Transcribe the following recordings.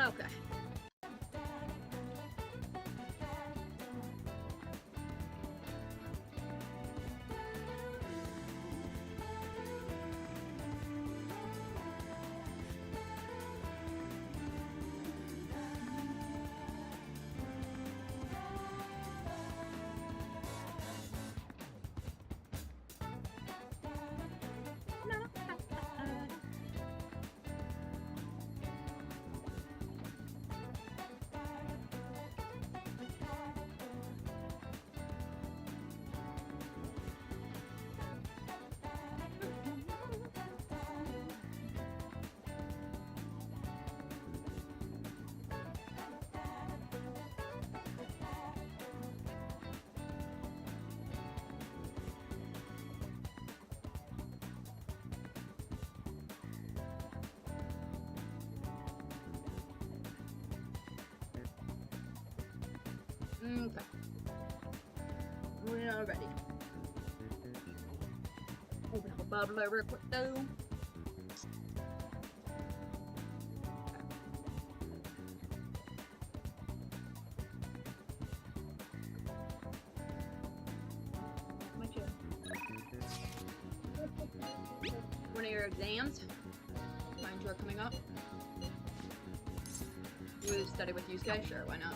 Okay. Okay. We are ready. Open up a bottle real quick though. One of your exams. Mine are coming up. You study with Yunalescka? Sure, why not?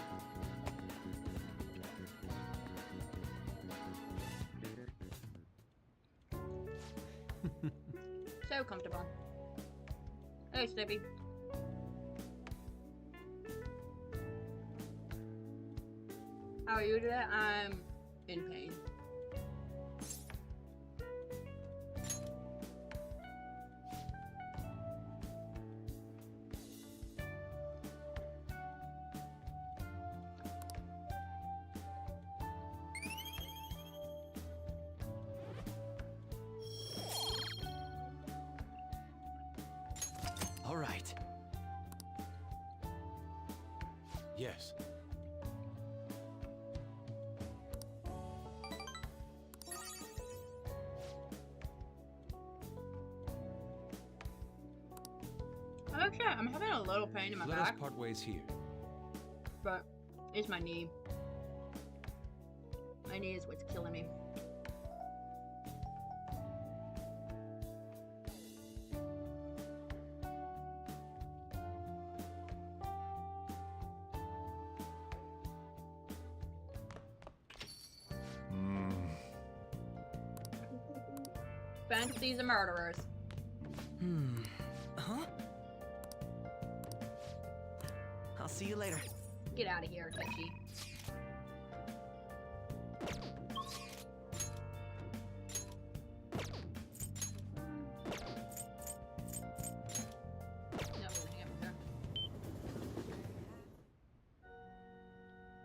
So comfortable. Hey, Snippy. How are you today? I'm in pain. All right. Yes. Okay, I'm having a little pain in my Let back, us part ways here. but it's my knee. My knee is what's killing me. Fantasies of murderers. Huh? I'll see you later. Get out of here, Ketchy.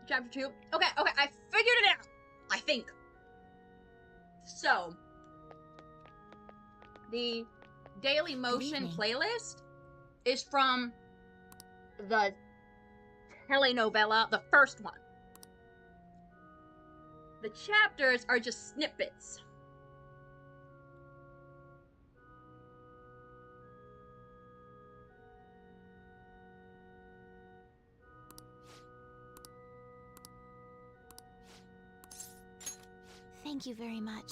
Chapter 2. Okay, I figured it out. I think. So, the Daily Motion playlist is from the telenovela, the first one. The chapters are just snippets. Thank you very much.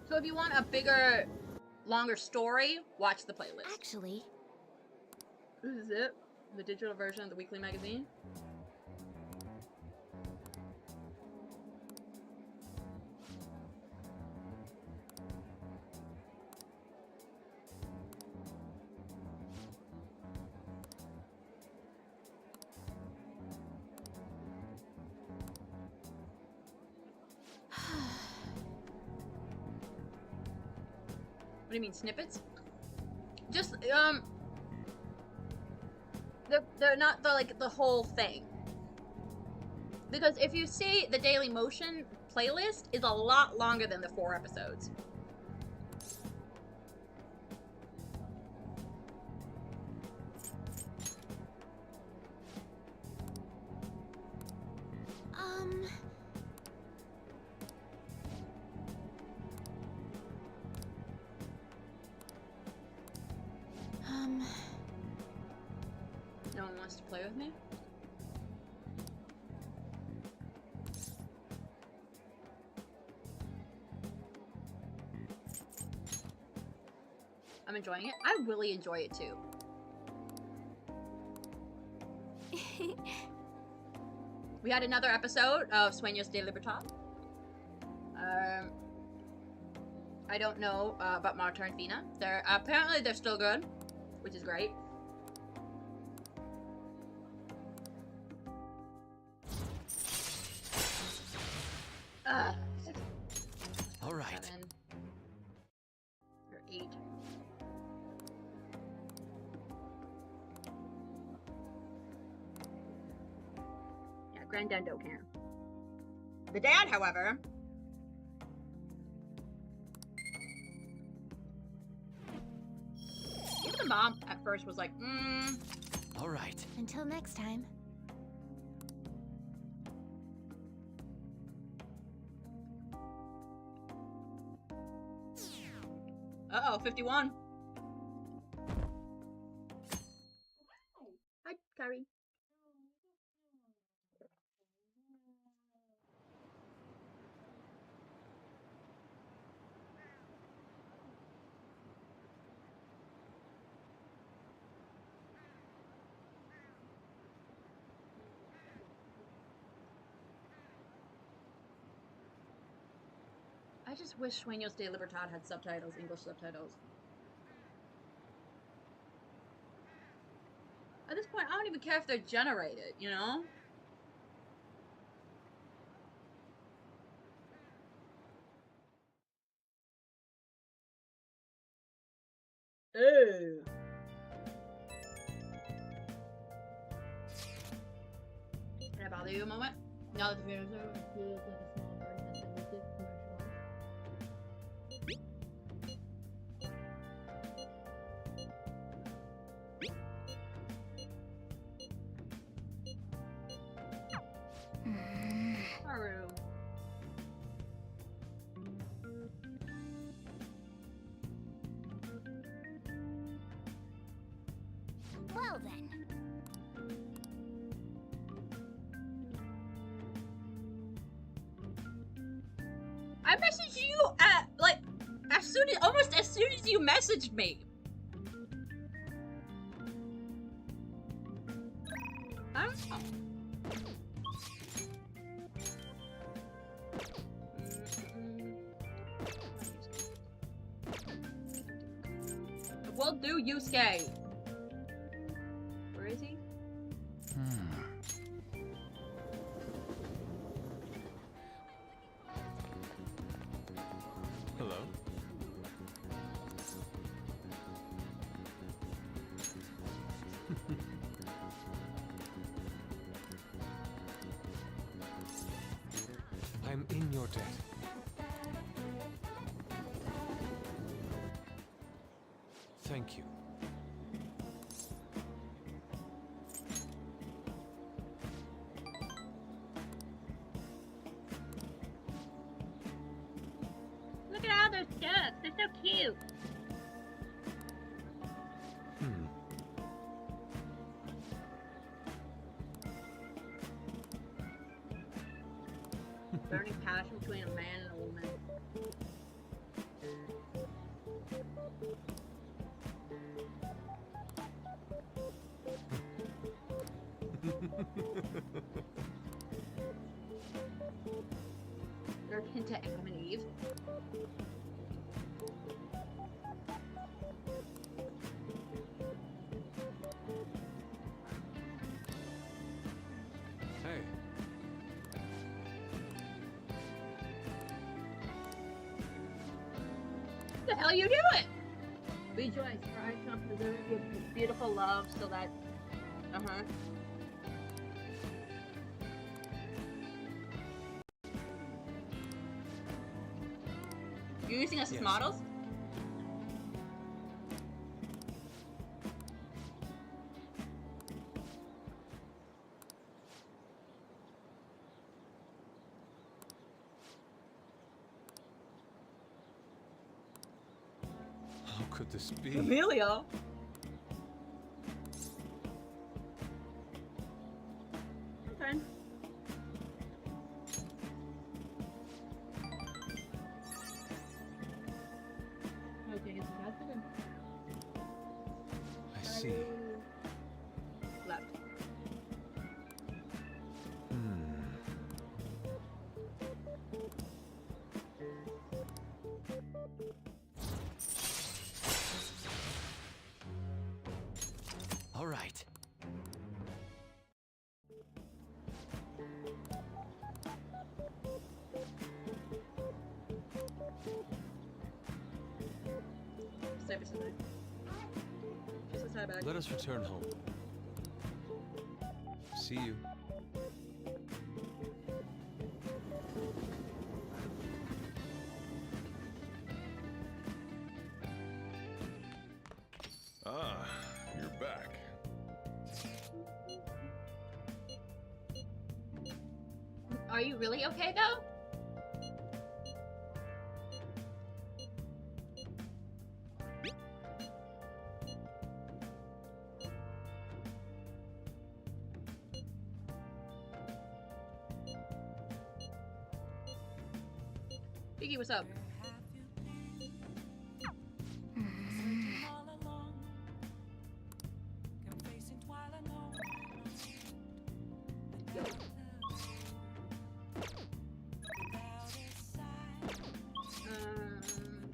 So if you want a bigger, longer story, watch the playlist. Actually, This is it. The digital version of the weekly magazine. What do you mean, snippets? Just, they're not the whole thing. Because if you see the Daily Motion playlist is a lot longer than the 4 episodes. one wants to play with me. I'm enjoying it. I really enjoy it too. We had another episode of Sueños de Libertad. I don't know about Marta and Fina. Apparently they're still good, which is great. All right. 7 or 8. Yeah, Granddad don't care. The dad, however. Even the mom at first was like, All right. Until next time. uh-oh, 51. Hi, Carrie. I just wish Sueños de Libertad had subtitles, English subtitles. At this point, I don't even care if they're generated, you know? Ew. Can I bother you a moment? Now that the video's over, it feels like a small bird has been lifted commercialized. Haru. Well then. I messaged you at like almost as soon as you messaged me. I don't know. We'll do Yusuke. Where is he? Hello. I'm in your debt. Thank you. Look at all those ducks. They're so cute. Burning passion between a man and a woman. They're akin to Adam and Eve. Hey. What the hell are you doing? Rejoice, for I shall preserve your beautiful love so that. You're using us as Yes. models? How could this be? Amelia? I see. Left. All right. Stay beside me. Just a side bag. Let us return home. See you. Ah, you're back. Are you really okay though? Piggy, what's up? Do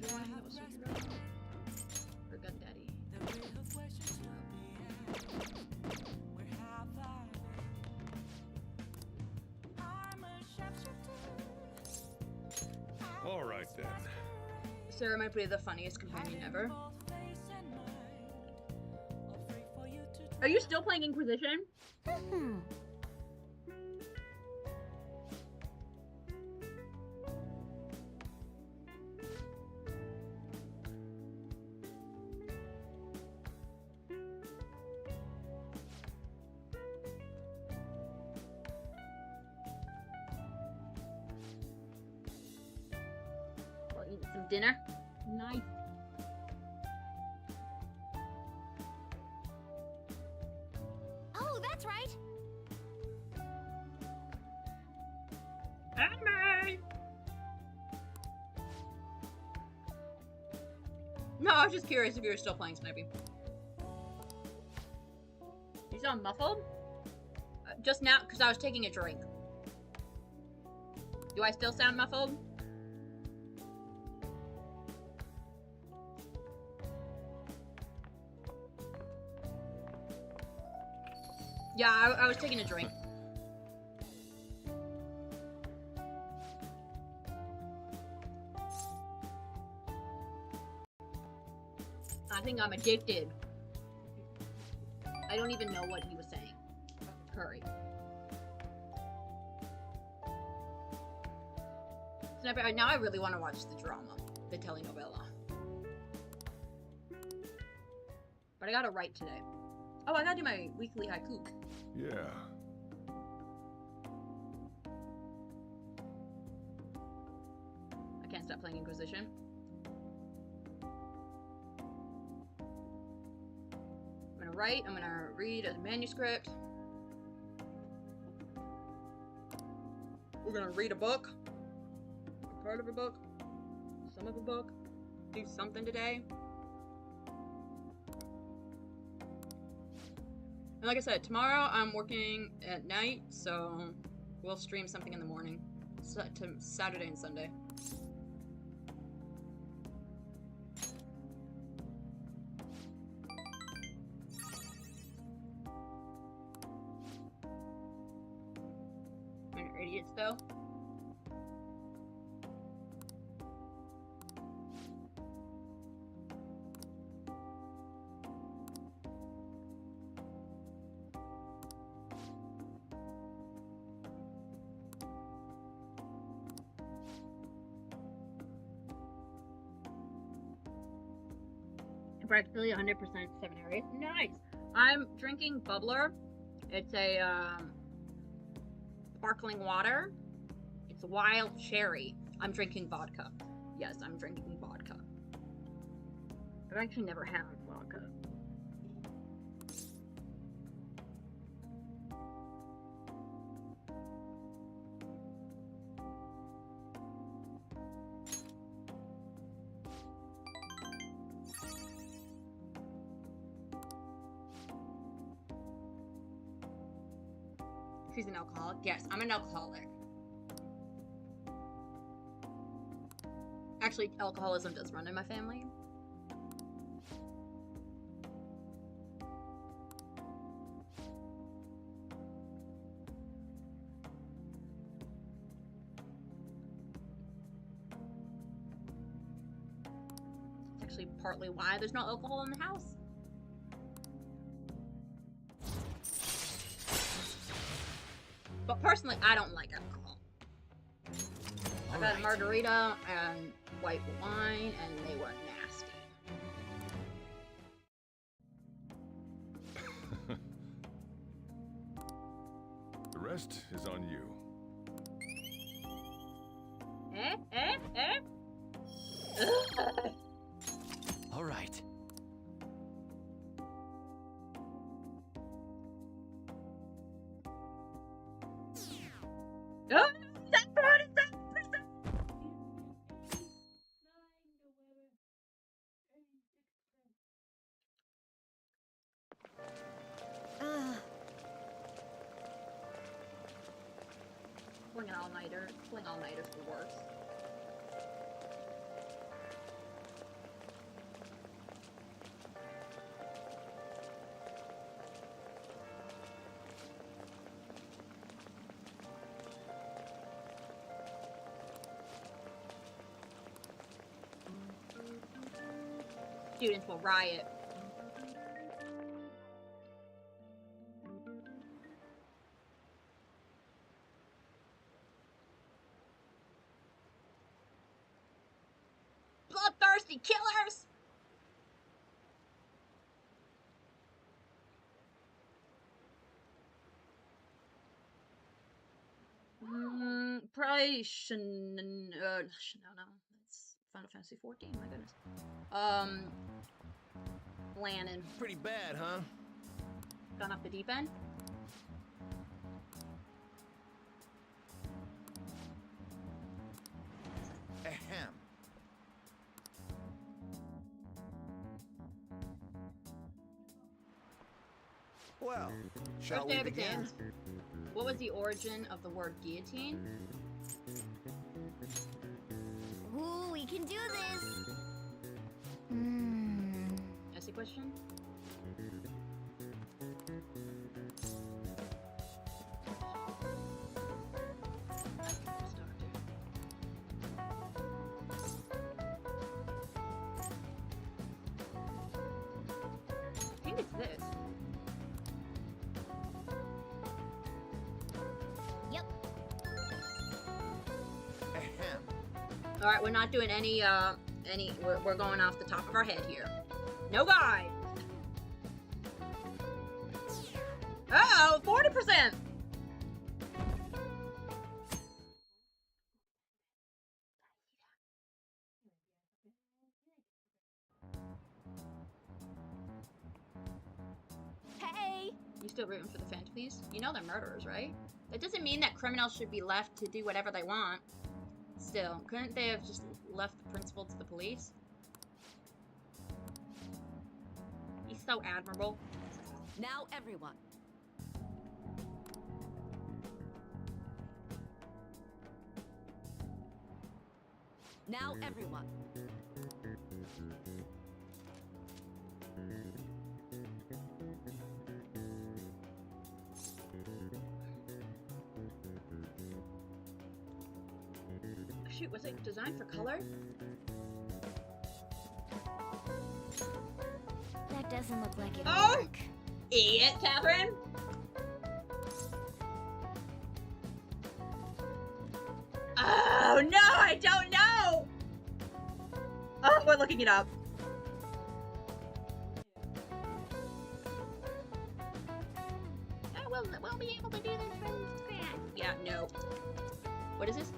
you want to hang out with Cynthia? Or Gun Daddy? All right then. Sarah might be the funniest companion ever. Are you still playing Inquisition? Well, eat some dinner. Nice. Oh, that's right. Anime! No, I was just curious if you were still playing Snipey. You sound muffled? Just now, because I was taking a drink. Do I still sound muffled? Yeah, I was taking a drink. I think I'm addicted. I don't even know what he was saying. Curry. Sniper, now I really want to watch the drama, the telenovela. But I gotta write today. Oh, I gotta do my weekly haiku. Yeah. I can't stop playing Inquisition. I'm gonna write, I'm gonna read a manuscript. We're gonna read a book. A part of a book. Some of a book. Do something today. And like I said, tomorrow I'm working at night, so we'll stream something in the morning. To Saturday and Sunday. Men are idiots, though. Practically 100% 7 areas. Nice. I'm drinking Bubbler. It's a sparkling water. It's wild cherry. I'm drinking vodka. Yes, I'm drinking vodka. I've actually never had vodka. She's an alcoholic. Yes, I'm an alcoholic. Actually, alcoholism does run in my family. It's actually partly why there's no alcohol in the house. But personally, I don't like alcohol. I've had a margarita and white wine, and they were nasty. The rest is on you. Ugh. All right. Oh, that part is that. Pulling an all-nighter. Pulling all-nighters the worst. Students will riot. Bloodthirsty killers! Probably shouldn't. No. It's Final Fantasy 14. My goodness. Lannon. Pretty bad, huh? Gone off the deep end. Ahem. Well, shall First we day of begin? exams. What was the origin of the word guillotine? Ooh, we can do this. Essay question? I think it's this. Yep. Ahem. All right, we're not doing any. We're going off the top of our head here. No guide. Oh, 40%. Hey. You still rooting for the Phantomies? You know they're murderers, right? That doesn't mean that criminals should be left to do whatever they want. Still, couldn't they have just left the principal to the police? He's so admirable. Now everyone. Now everyone. Shoot, was it designed for color? That doesn't look like it'll Oh! work. Idiot, Catherine! Oh no, I don't know! Oh, we're looking it up. Oh, we'll be able to do this from scratch. Yeah, no. What is this?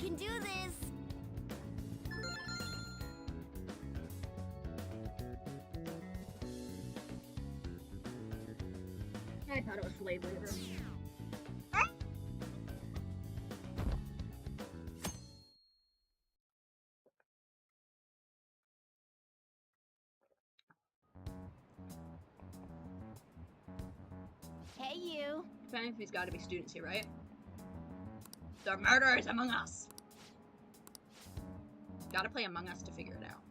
can do this. I thought it was slave labor. Hey, you. There's got to be students here, right? There are murderers among us. Gotta play Among Us to figure it out.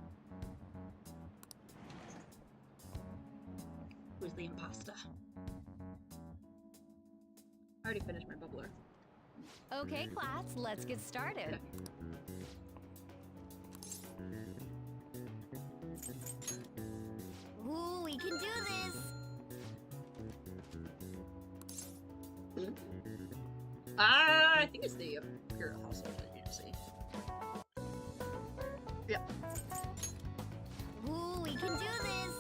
Who's the imposter? I already finished my bubbler. Okay, class, let's get started. Ooh, we can do this. I think it's the Imperial household that you see. Yep. Ooh, we can do this.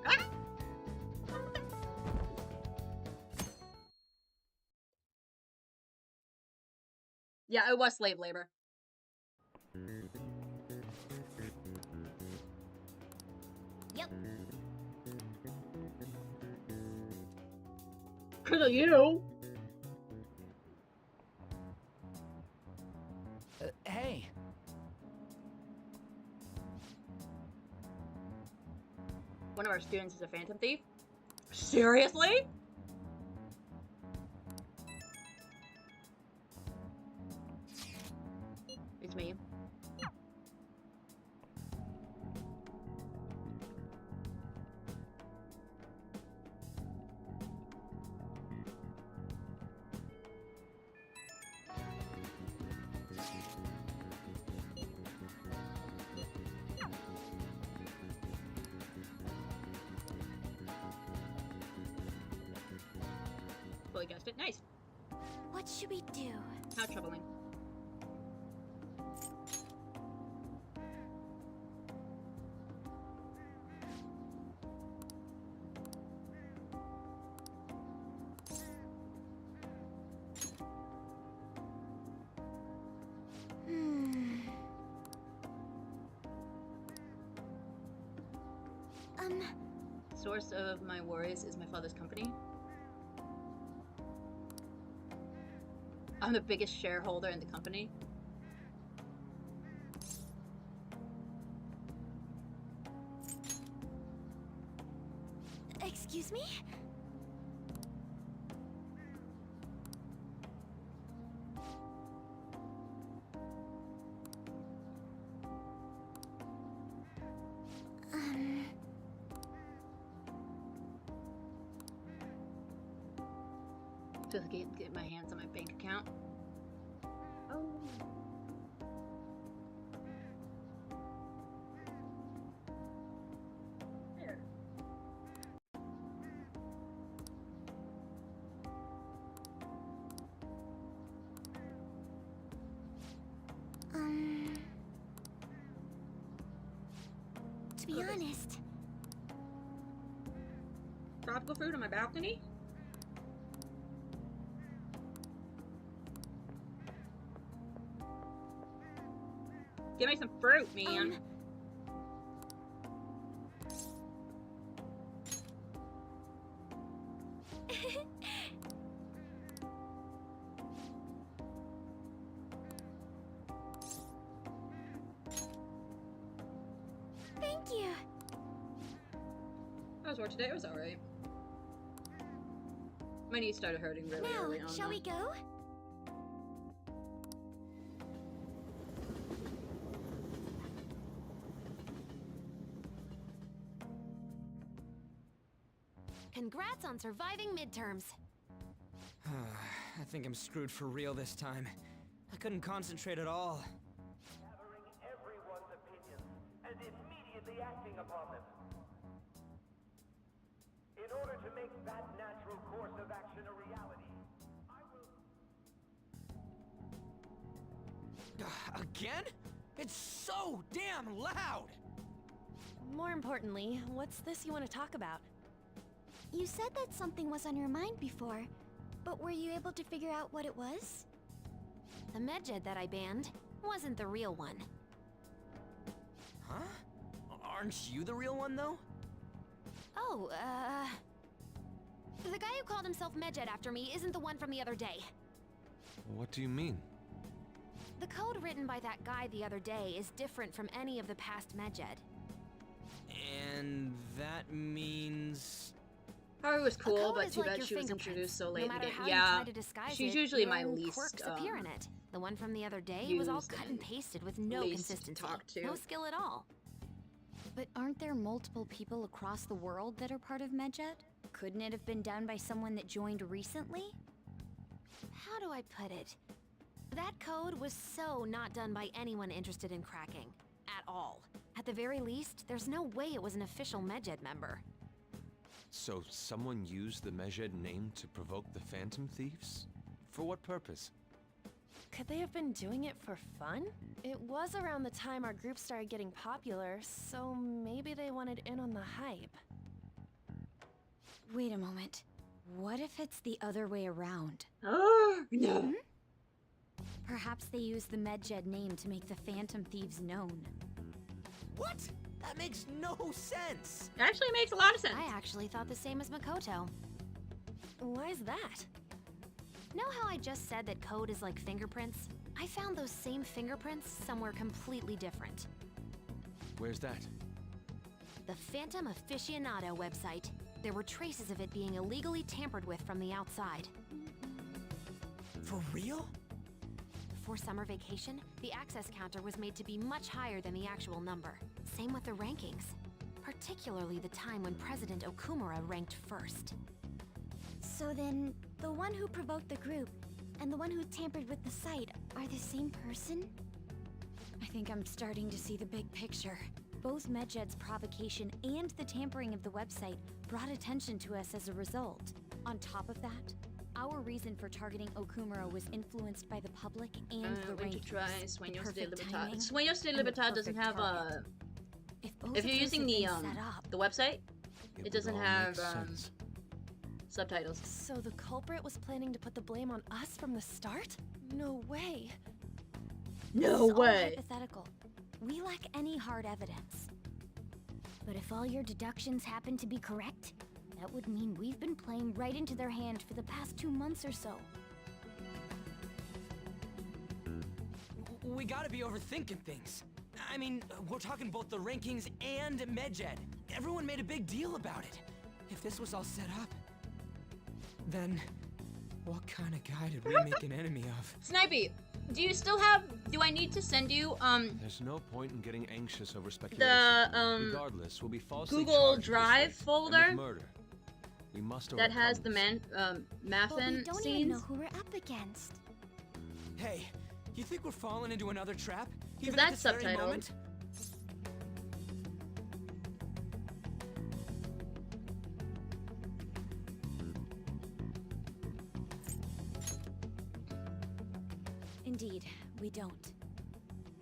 Ah! Yeah, it was slave labor. Yep. Cause of you. Hey. One of our students is a phantom thief. Seriously? It's me. Fully guessed it. Nice. What should we do? How troubling. Source of my worries is my father's company. I'm the biggest shareholder in the company. Excuse me? Just get my hands on my bank account. Oh. There. To be honest, Tropical fruit on my balcony? Give me some fruit, man. Thank you. I was work today. It was alright. My knees started hurting really Now, early on. shall we go? Congrats on surviving midterms. I think I'm screwed for real this time. I couldn't concentrate at all. Gathering everyone's opinions and immediately acting upon them. In order to make that natural course of action a reality, I will... Again? It's so damn loud! More importantly, what's this you want to talk about? You said that something was on your mind before, but were you able to figure out what it was? The medjed that I banned wasn't the real one. Huh? Aren't you the real one, though? Oh, the guy who called himself Medjed after me isn't the one from the other day. What do you mean? The code written by that guy the other day is different from any of the past Medjed. And that means... Haru was A cool, code but is too like bad your she was fingerprints. introduced so late No in the matter game. how Yeah, you try to disguise she's it, usually your my own least quirks appear in it. The one from the other day was all used cut and and pasted with no least consistency, talked to. no skill at all. But aren't there multiple people across the world that are part of Medjed? Couldn't it have been done by someone that joined recently? How do I put it? That code was so not done by anyone interested in cracking. At all. At the very least, there's no way it was an official Medjed member. So someone used the Medjed name to provoke the Phantom Thieves? For what purpose? Could they have been doing it for fun? It was around the time our group started getting popular, so maybe they wanted in on the hype. Wait a moment. What if it's the other way around? Oh, no. Perhaps they used the Medjed name to make the Phantom Thieves known. What? That makes no sense! It actually makes a lot of sense. I actually thought the same as Makoto. Why is that? Know how I just said that code is like fingerprints? I found those same fingerprints somewhere completely different. Where's that? The Phantom Aficionado website. There were traces of it being illegally tampered with from the outside. For real? For summer vacation, the access counter was made to be much higher than the actual number. Same with the rankings. Particularly the time when President Okumura ranked first. So then, the one who provoked the group and the one who tampered with the site are the same person? I think I'm starting to see the big picture. Both Medjed's provocation and the tampering of the website brought attention to us as a result. On top of that, our reason for targeting Okumura was influenced by the public and the When to rankings. try Sueños de Perfect timing Libertad. Sueños de and the Libertad doesn't perfect have target. a... both If you're of those using had the been set up, the website, it would doesn't all have make sense. subtitles. So the culprit was planning to put the blame on us from the start? No way. No it's all way. hypothetical. We lack any hard evidence. But if all your deductions happen to be correct, that would mean we've been playing right into their hand for the past 2 months or so. We gotta be overthinking things. I mean, we're talking both the rankings and Medjed. Everyone made a big deal about it. If this was all set up, then what kind of guy did we make an enemy of? Snipey, do you still have... Do I need to send you, There's no point in getting anxious over speculation. the, Regardless, we'll be falsely Google charged with Drive rape and folder with murder. We must that has the overcome this. But we Maffin don't even know scenes? who we're up against. Hey, you think we're falling into another trap? Is Even that at this very subtitled? moment? Indeed, we don't.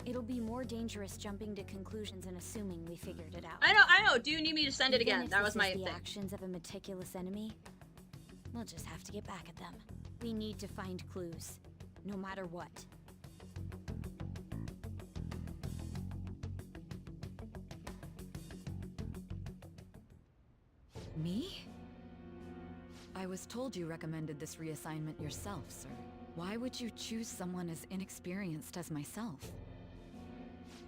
It'll be more dangerous jumping to conclusions and assuming we figured it out. I know. Do you need me to send it Even again? if That this was my is the thing. actions of a meticulous enemy, we'll just have to get back at them. We need to find clues, no matter what. Me? I was told you recommended this reassignment yourself, sir. Why would you choose someone as inexperienced as myself?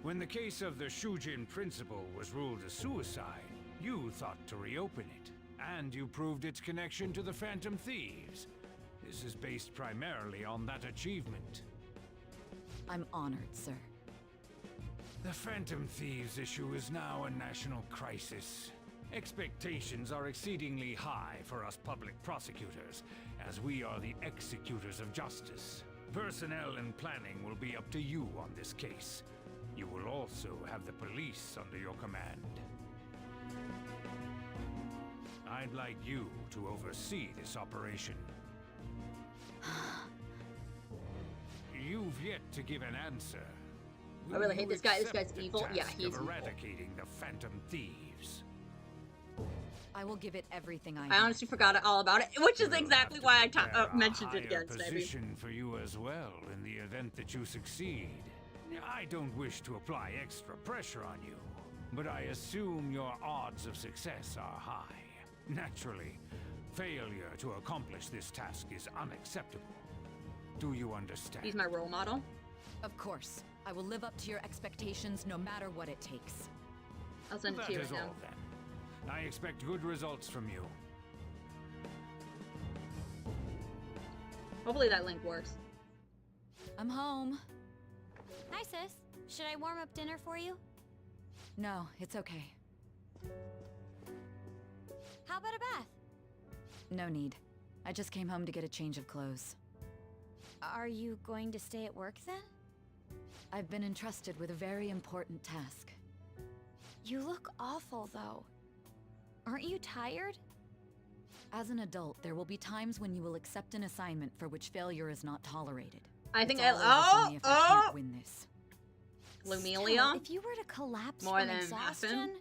When the case of the Shujin principal was ruled a suicide, you thought to reopen it, and you proved its connection to the Phantom Thieves. This is based primarily on that achievement. I'm honored, sir. The Phantom Thieves issue is now a national crisis. Expectations are exceedingly high for us public prosecutors, as we are the executors of justice. Personnel and planning will be up to you on this case. You will also have the police under your command. I'd like you to oversee this operation. You've yet to give an answer. I really hate you this guy. This accept guy's the evil. Yeah, task he's of evil. eradicating the Phantom Thieves. I will give it everything I I have. honestly forgot all about it, which is We'll exactly have to why I prepare a mentioned it higher again, Snivy. position for you as well in the event that you succeed. I don't wish to apply extra pressure on you, but I assume your odds of success are high. Naturally, failure to accomplish this task is unacceptable. Do you understand? He's my role model. Of course. I will live up to your expectations no matter what it takes. I'll send it That to you is right now. all then. I expect good results from you. Hopefully that link works. I'm home. Hi, sis. Should I warm up dinner for you? No, it's okay. How about a bath? No need. I just came home to get a change of clothes. Are you going to stay at work then? I've been entrusted with a very important task. You look awful, though. Aren't you tired? As an adult, there will be times when you will accept an assignment for which failure is not tolerated. I think It's all over for me if I can't win this. Lumelia? Still, if you were to collapse More from than exhaustion... Muffin?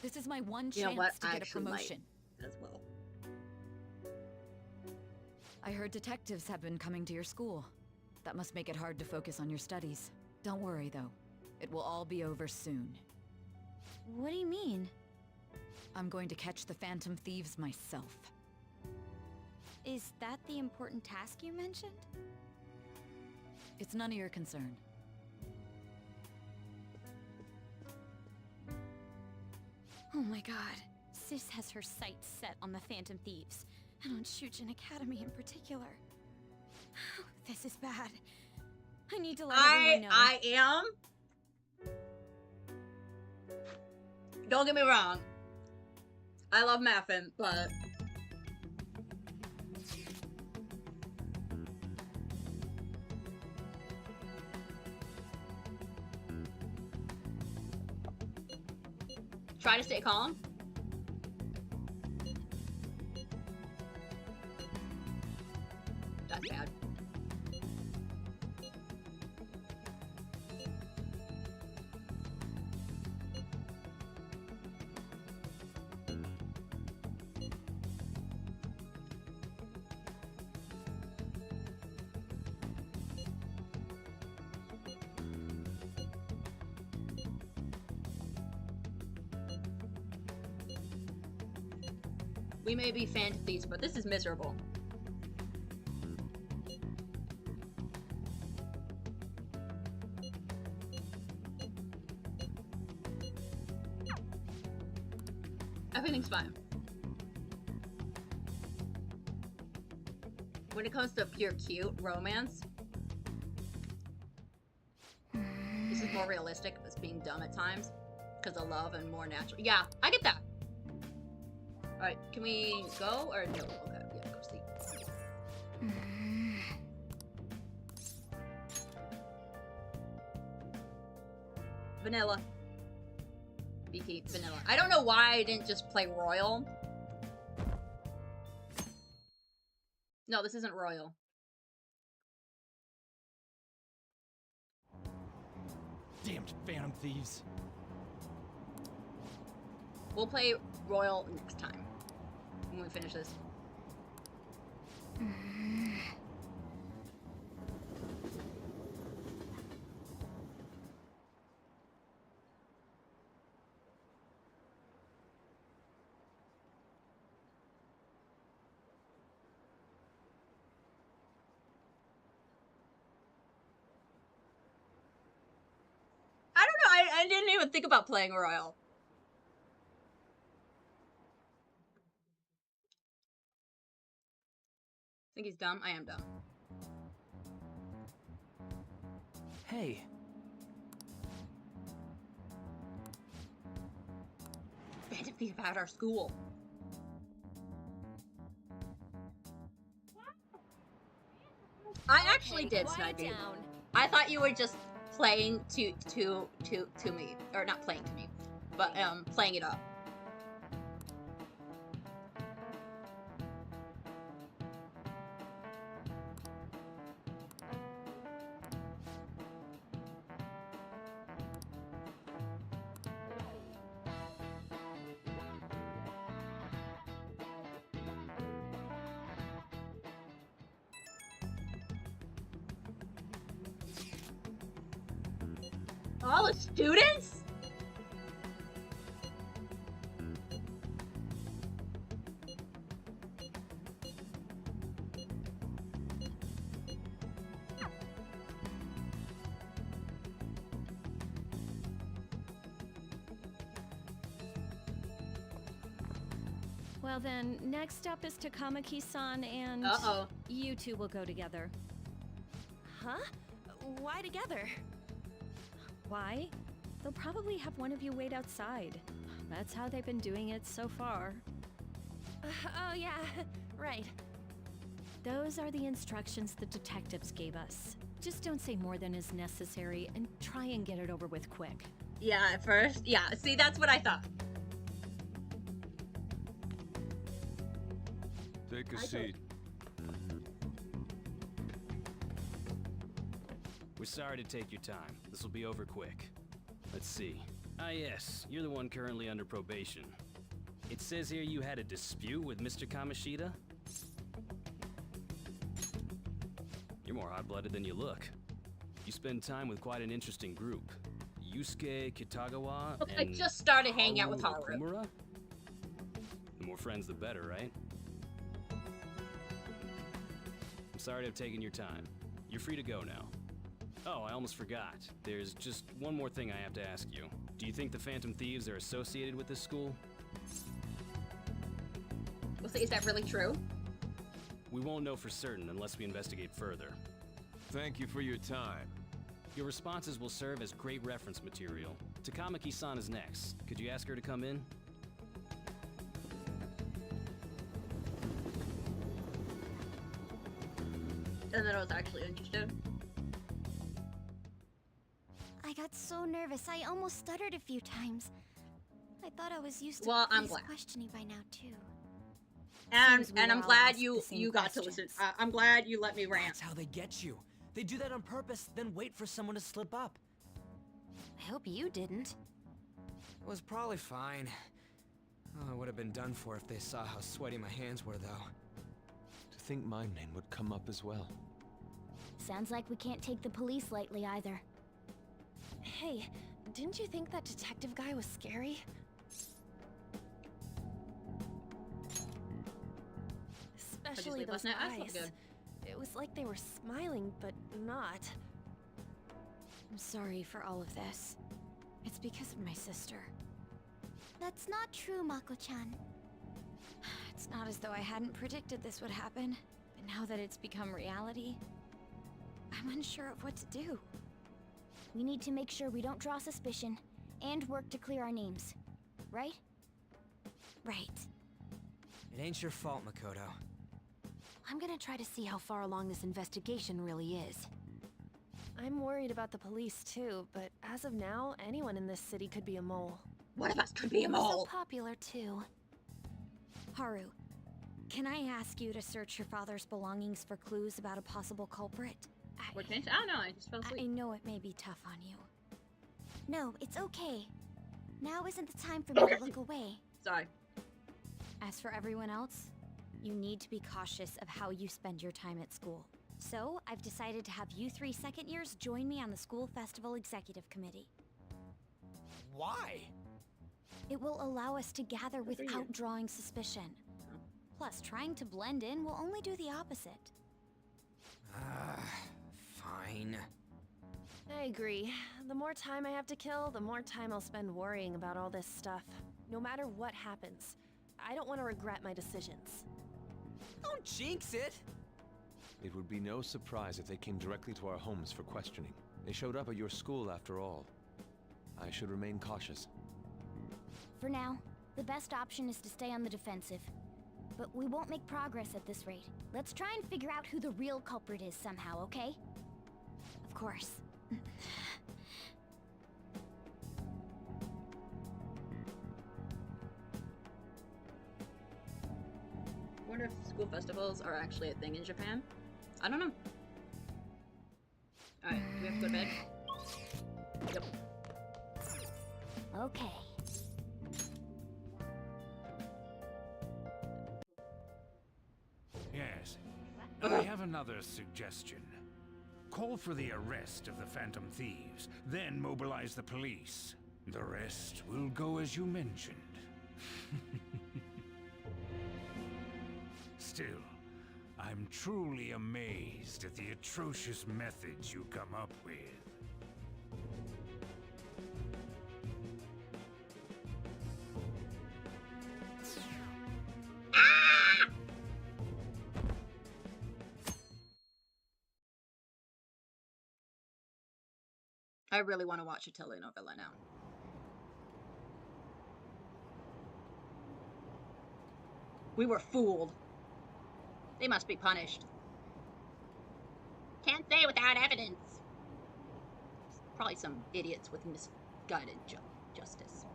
This is my one You know chance what? to I get a actually might promotion. as well. I heard detectives have been coming to your school. That must make it hard to focus on your studies. Don't worry, though. It will all be over soon. What do you mean? I'm going to catch the Phantom Thieves myself. Is that the important task you mentioned? It's none of your concern. Oh my god. Sis has her sights set on the Phantom Thieves, and on Shujin Academy in particular. This is bad. I need to let everyone know. I am. Don't get me wrong. I love Muffin, but try to stay calm. That's bad. We may be Phantom Thieves, but this is miserable. Everything's fine. When it comes to pure cute romance, this is more realistic. It's being dumb at times because of love and more natural. Yeah, I get that. Alright, can we go or no? Okay, yeah, go sleep. Vanilla. Beaky, vanilla. I don't know why I didn't just play Royal. No, this isn't Royal. Damned Phantom Thieves. We'll play Royal next time when we finish this. I don't know, I didn't even think about playing Royal. Think he's dumb? I am dumb. Hey. Phantom Thief at our school. I actually did, Snivy. I thought you were just playing to me, or not playing to me, but playing it up. All the students? Well then, next up is Takamaki-san and... Uh-oh. You two will go together. Huh? Why together? Why? They'll probably have one of you wait outside. That's how they've been doing it so far. Oh yeah, right. Those are the instructions the detectives gave us. Just don't say more than is necessary and try and get it over with quick. Yeah, at first. Yeah, see, that's what I thought. Take a seat. We're sorry to take your time. This will be over quick. Let's see. Ah yes, you're the one currently under probation. It says here you had a dispute with Mr. Kamoshida? You're more hot-blooded than you look. You spend time with quite an interesting group. Yusuke Kitagawa Look, and I just started hanging out with Haru. Kumura? The more friends, the better, right? I'm sorry to have taken your time. You're free to go now. Oh, I almost forgot. There's just one more thing I have to ask you. Do you think the Phantom Thieves are associated with this school? Is that really true? We won't know for certain unless we investigate further. Thank you for your time. Your responses will serve as great reference material. Takamaki-san is next. Could you ask her to come in? And then I was actually interested. I got so nervous, I almost stuttered a few times. I thought I was used to Well, I'm police glad. questioning by now, too. And I'm glad you got to listen. I'm glad you let me rant. That's how they get you. They do that on purpose, then wait for someone to slip up. I hope you didn't. It was probably fine. Oh, it would have been done for if they saw how sweaty my hands were, though. To think my name would come up as well. Sounds like we can't take the police lightly either. Hey, didn't you think that detective guy was scary? Especially those wasn't it? I felt eyes. good. It was like they were smiling, but not. I'm sorry for all of this. It's because of my sister. That's not true, Mako-chan. It's not as though I hadn't predicted this would happen, but now that it's become reality, I'm unsure of what to do. We need to make sure we don't draw suspicion, and work to clear our names. Right? Right. It ain't your fault, Makoto. I'm gonna try to see how far along this investigation really is. I'm worried about the police too, but as of now, anyone in this city could be a mole. One of us could be a We're so mole. popular too. Haru, can I ask you to search your father's belongings for clues about a possible culprit? What changed? I don't know. I just fell I asleep. know it may be tough on you. No, it's okay. Now isn't the time for me to look away. Sorry. As for everyone else, you need to be cautious of how you spend your time at school. So, I've decided to have you three second years join me on the school festival executive committee. Why? It will allow us to gather Good for you. without drawing suspicion. Plus, trying to blend in will only do the opposite. Fine. I agree. The more time I have to kill, the more time I'll spend worrying about all this stuff. No matter what happens. I don't want to regret my decisions. Don't jinx it! It would be no surprise if they came directly to our homes for questioning. They showed up at your school after all. I should remain cautious. For now, the best option is to stay on the defensive. But we won't make progress at this rate. Let's try and figure out who the real culprit is somehow, okay? Of course. I wonder if school festivals are actually a thing in Japan. I don't know. Alright, do we have to go to bed? Yep. Okay. Yes. I have another suggestion. call for the arrest of the Phantom Thieves, then mobilize the police. The rest will go as you mentioned. Still, I'm truly amazed at the atrocious methods you come up with. I really want to watch a telenovela now. We were fooled. They must be punished. Can't say without evidence. Probably some idiots with misguided justice.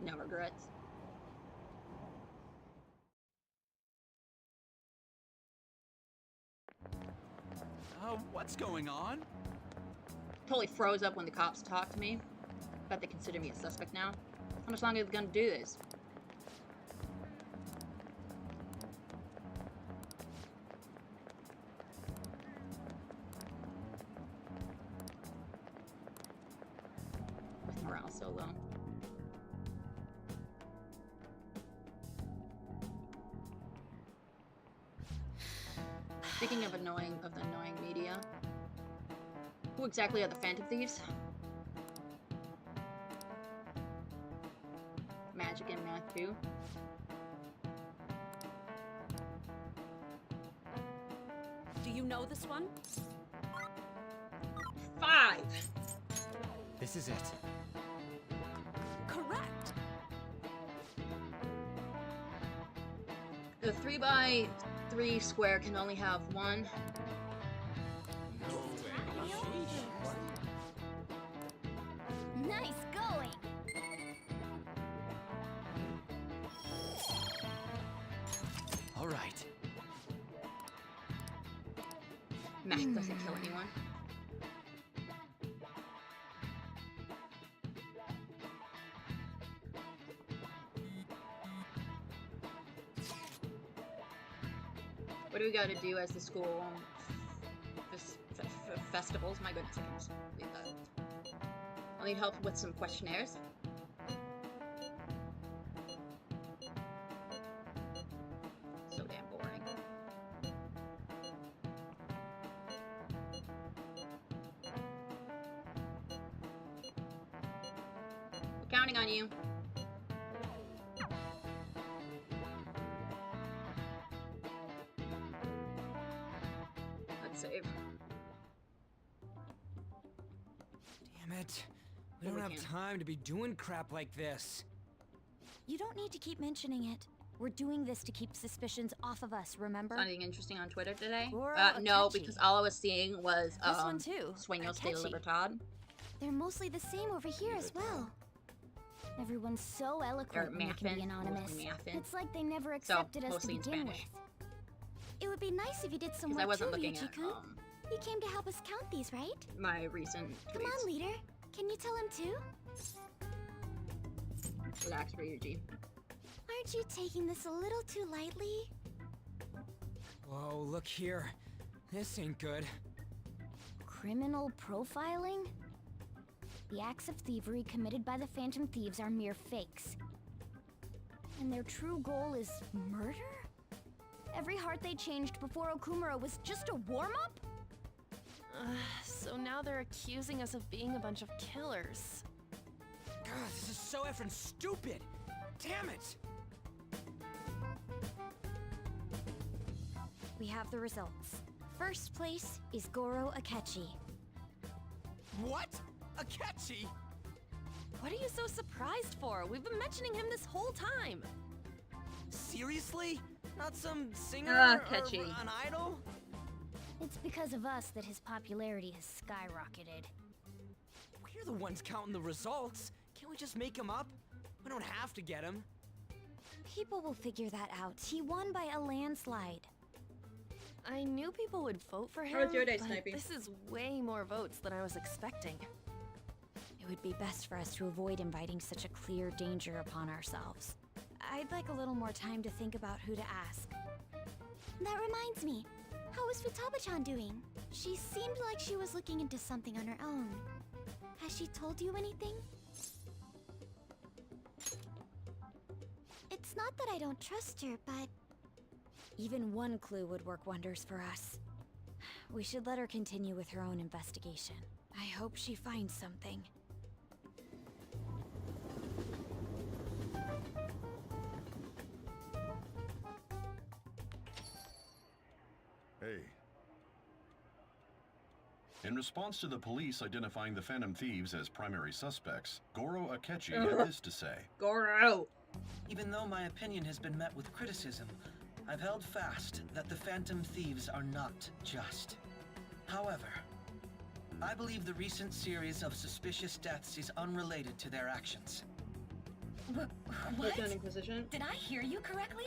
No regrets. What's going on? Totally froze up when the cops talked to me. Bet they consider me a suspect now. How much longer are they gonna do this? With morale so low. Speaking of the annoying media, who exactly are the Phantom Thieves? Magic and math too. Do you know this one? 5. This is it. Correct. The 3x3 square can only have one. Nice going. All right. Math doesn't kill anyone. What do we gotta do as the school festivals? My goodness, I can just read that. I'll need help with some questionnaires. So damn boring. We're counting on you. Let's save. Damn it. We don't have time to be doing crap like this. You don't need to keep mentioning it. We're doing this to keep suspicions off of us, remember? Something interesting on Twitter today? Or No, catchy. because all I was seeing was This one too. Sueños de Catchy. Libertad. They're mostly the same over here as well. Everyone's so eloquent when they can be anonymous. It's like they never accepted us to mostly in begin with. Spanish. It would be nice if you did some Because I work wasn't too, looking at Ryuji-kun. You came to help us count these, right? my recent Come tweets. on, leader. Can you tell him too? Relax, Ryuji. Aren't you taking this a little too lightly? Whoa, look here. This ain't good. Criminal profiling? The acts of thievery committed by the Phantom Thieves are mere fakes. And their true goal is murder? Every heart they changed before Okumura was just a warm-up? So now they're accusing us of being a bunch of killers. God, this is so effing stupid! Damn it! We have the results. First place is Goro Akechi. What? Akechi? What are you so surprised for? We've been mentioning him this whole time. Seriously? Not some singer Akechi. or an idol? It's because of us that his popularity has skyrocketed. We're the ones counting the results. Can't we just make him up? We don't have to get him. People will figure that out. He won by a landslide. I knew people would vote for him, How was your day, but Snipey? this is way more votes than I was expecting. It would be best for us to avoid inviting such a clear danger upon ourselves. I'd like a little more time to think about who to ask. That reminds me. How is Futaba-chan doing? She seemed like she was looking into something on her own. Has she told you anything? It's not that I don't trust her, but... Even one clue would work wonders for us. We should let her continue with her own investigation. I hope she finds something. Hey. In response to the police identifying the Phantom Thieves as primary suspects, Goro Akechi had this to say. Goro! Even though my opinion has been met with criticism, I've held fast that the Phantom Thieves are not just. However, I believe the recent series of suspicious deaths is unrelated to their actions. What? Inquisition? Did I hear you correctly?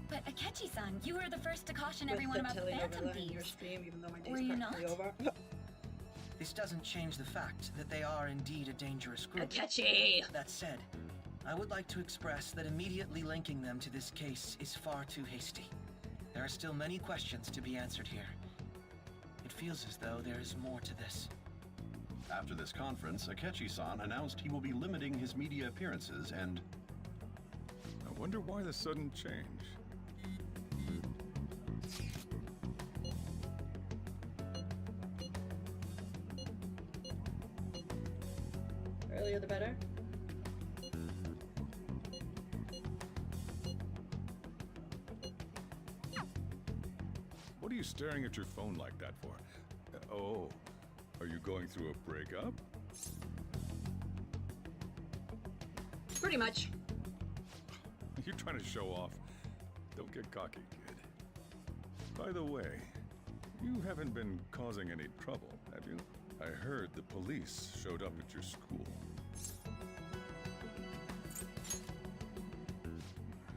But Akechi-san, you were the first to caution everyone about the Phantom Thieves. Were you not? This doesn't change the fact that they are indeed a dangerous group. Akechi! That said, I would like to express that immediately linking them to this case is far too hasty. There are still many questions to be answered here. It feels as though there is more to this. After this conference, Akechi-san announced he will be limiting his media appearances and... I wonder why the sudden change. Earlier the better. What are you staring at your phone like that for? Oh, are you going through a breakup? Pretty much. You're trying to show off. Don't get cocky, kid. By the way, you haven't been causing any trouble, have you? I heard the police showed up at your school.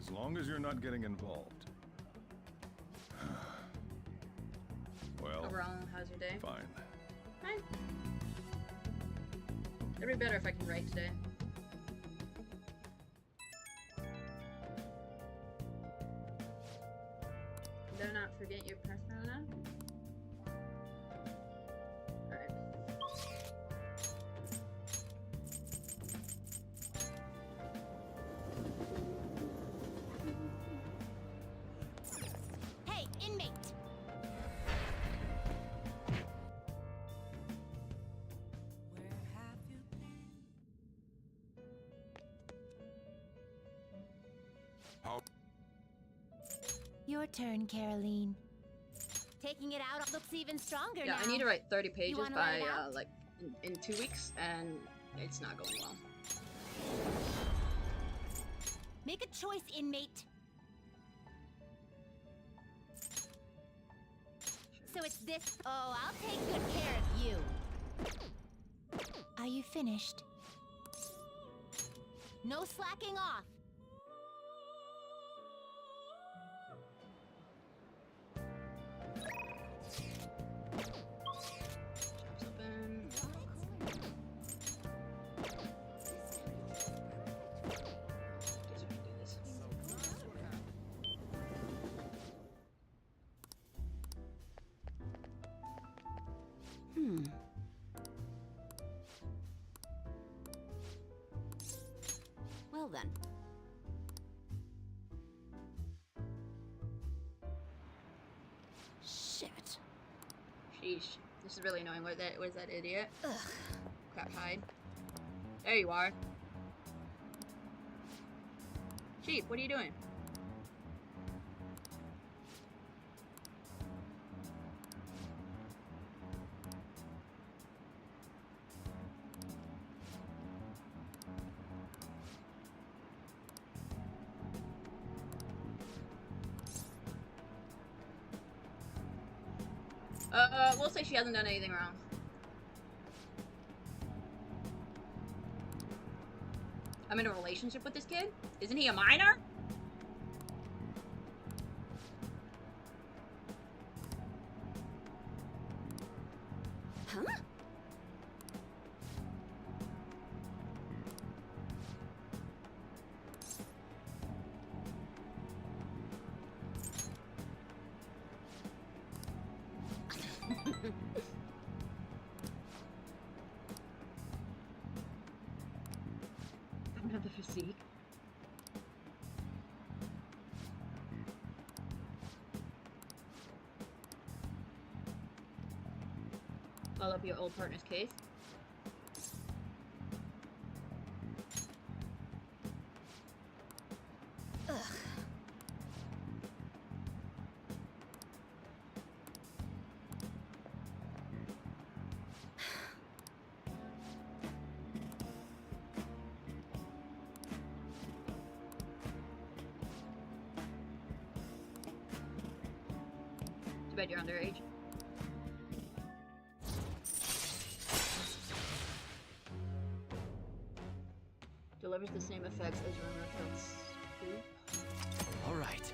As long as you're not getting involved. Well, overall, how's your day? Fine. Fine. It'd be better if I can write today. Do not forget your persona. Alright. Hey, inmate! Your turn, Caroline. Taking it out looks even stronger now. Yeah, I need to write 30 pages wanna by, write it out? like, in 2 weeks, and it's not going well. Make a choice, inmate. So it's this. Oh, I'll take good care of you. Are you finished? No slacking off. Well then. Shit. Sheesh. This is really annoying. Where's that idiot? Ugh. Crap, hide. There you are. Sheep, what are you doing? We'll say she hasn't done anything wrong. I'm in a relationship with this kid? Isn't he a minor? don't have the physique. Follow up your old partner's case. Ugh. Too bad you're underage. Delivers the same effects as rumor fills scoop. All right.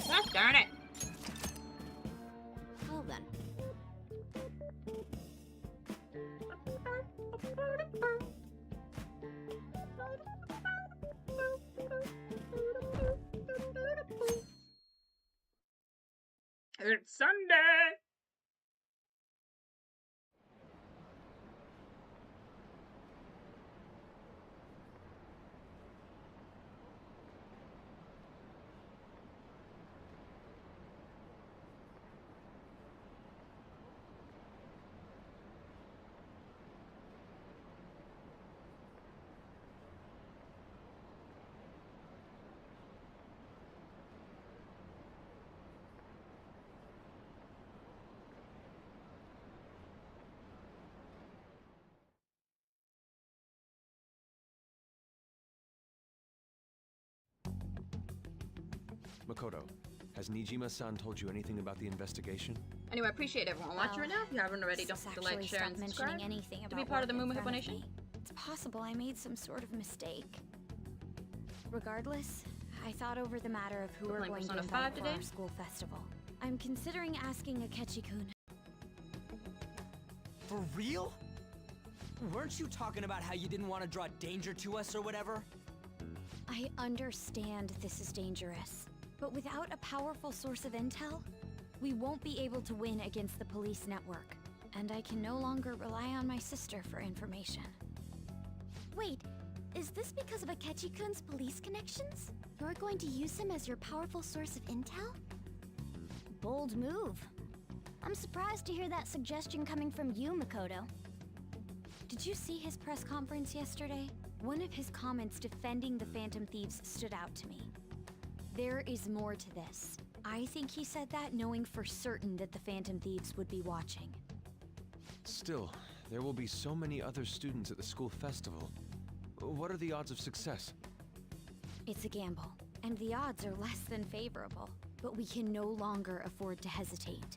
Gosh darn it! Well then. It's Sunday! Makoto, has Nijima-san told you anything about the investigation? Anyway, I appreciate everyone watching right now. If you haven't already, don't forget to like, share, and subscribe anything to be about part of the work in Moo front of Nation. me. It's possible I made some sort of mistake. Regardless, I thought over the matter of who we're playing going to Persona invite 5 for today? our school festival. I'm considering asking Akechi-kun. For real? Weren't you talking about how you didn't want to draw danger to us or whatever? I understand this is dangerous, but without a powerful source of intel, we won't be able to win against the police network, and I can no longer rely on my sister for information. Wait, is this because of Akechi-kun's police connections? You're going to use him as your powerful source of intel? Bold move. I'm surprised to hear that suggestion coming from you, Makoto. Did you see his press conference yesterday? One of his comments defending the Phantom Thieves stood out to me. There is more to this. I think he said that knowing for certain that the Phantom Thieves would be watching. Still, there will be so many other students at the school festival. What are the odds of success? It's a gamble, and the odds are less than favorable, but we can no longer afford to hesitate.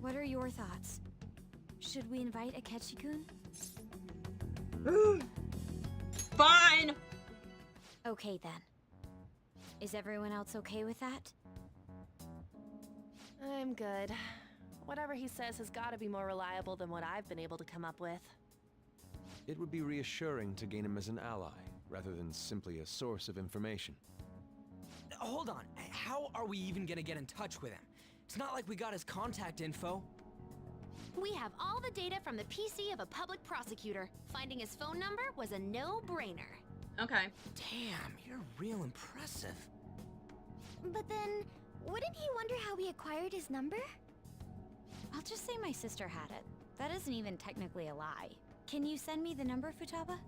What are your thoughts? Should we invite Akechi-kun? Fine! Okay then. Is everyone else okay with that? I'm good. Whatever he says has got to be more reliable than what I've been able to come up with. It would be reassuring to gain him as an ally, rather than simply a source of information. Hold on, how are we even gonna get in touch with him? It's not like we got his contact info. We have all the data from the PC of a public prosecutor. Finding his phone number was a no-brainer. Okay. Damn, you're real impressive. But then, wouldn't he wonder how we acquired his number? I'll just say my sister had it. That isn't even technically a lie. Can you send me the number, Futaba?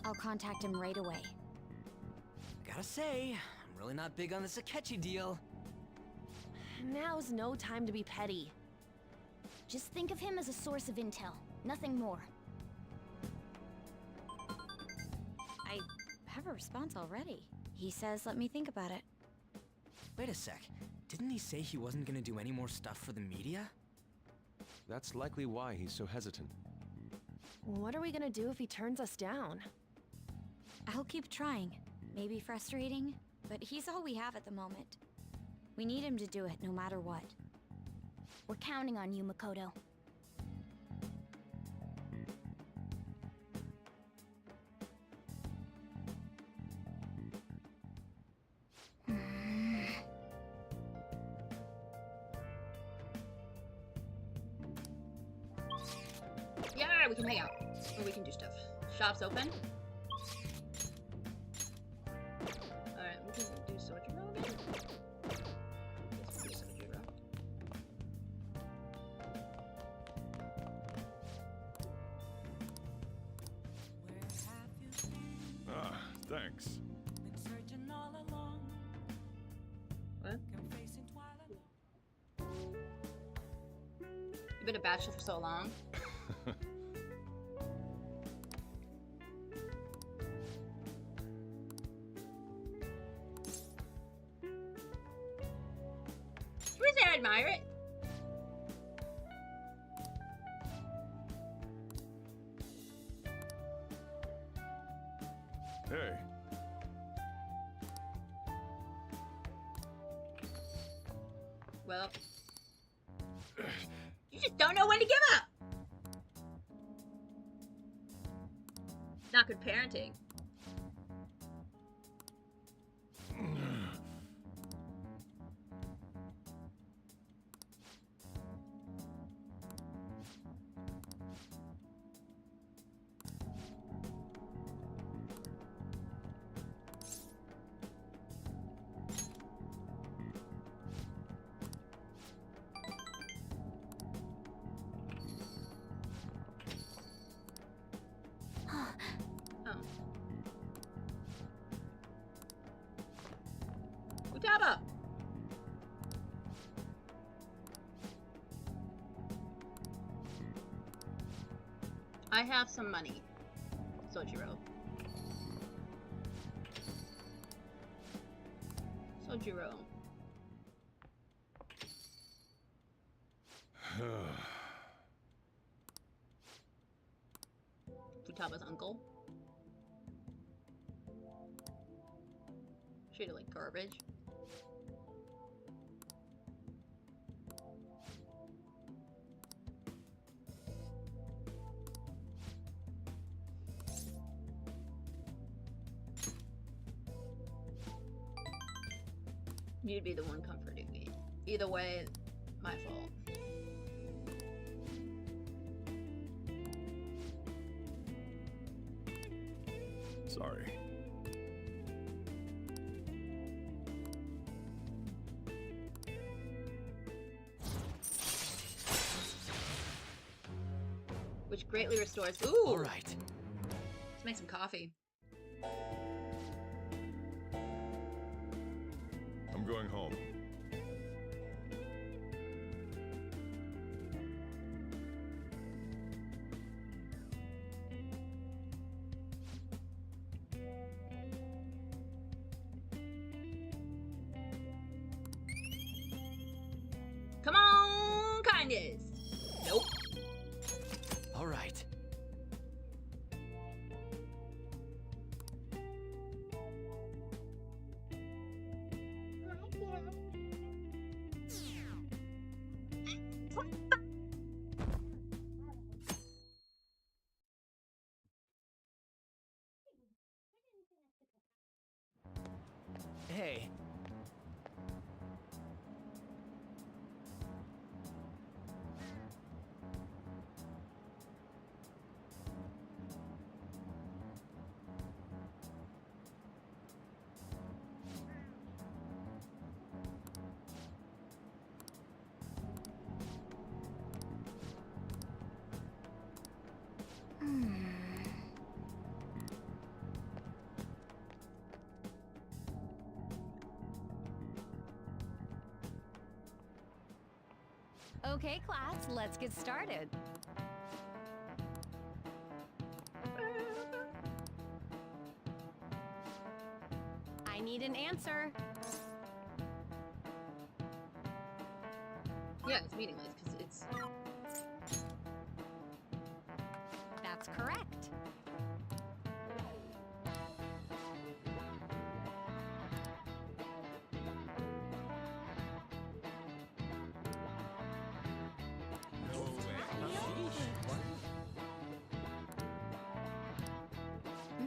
I'll contact him right away. Gotta say, I'm really not big on this Akechi deal. Now's no time to be petty. Just think of him as a source of intel, nothing more. I have a response already. He says let me think about it. Wait a sec, didn't he say he wasn't gonna do any more stuff for the media? That's likely why he's so hesitant. What are we gonna do if he turns us down? I'll keep trying. Maybe frustrating, but he's all we have at the moment. We need him to do it no matter what. We're counting on you, Makoto. Alright, we can hang out. Or we can do stuff. Shop's open. Alright, we can do Sojiro again. Let's do Sojiro. Ah, thanks. What? You've been a bachelor for so long. Where's that? I admire it. Hey. Well, you just don't know when to give up. Not good parenting. Futaba! I have some money. Sojiro. Sojiro. Futaba's uncle. Treated like garbage. You'd be the one comforting me. Either way, my fault. Sorry. Which greatly restores. Ooh! All right. Let's make some coffee. I'm going home. Come on, kindness. Nope. All right. Hey. Okay, class, let's get started. I need an answer. Yeah, it's meaningless because it's. That's correct.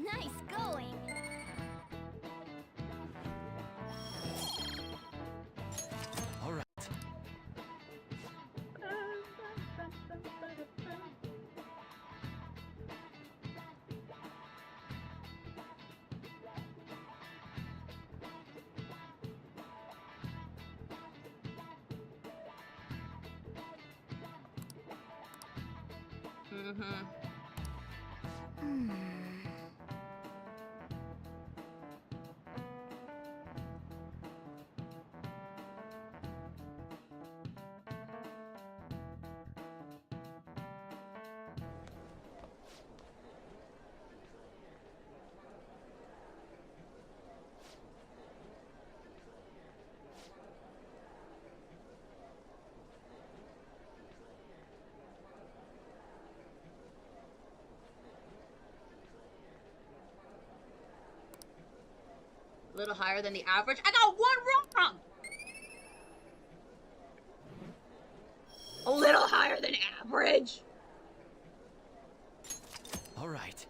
Nice going. All right. Mm-hmm. A little higher than the average. I got one wrong! A little higher than average. All right.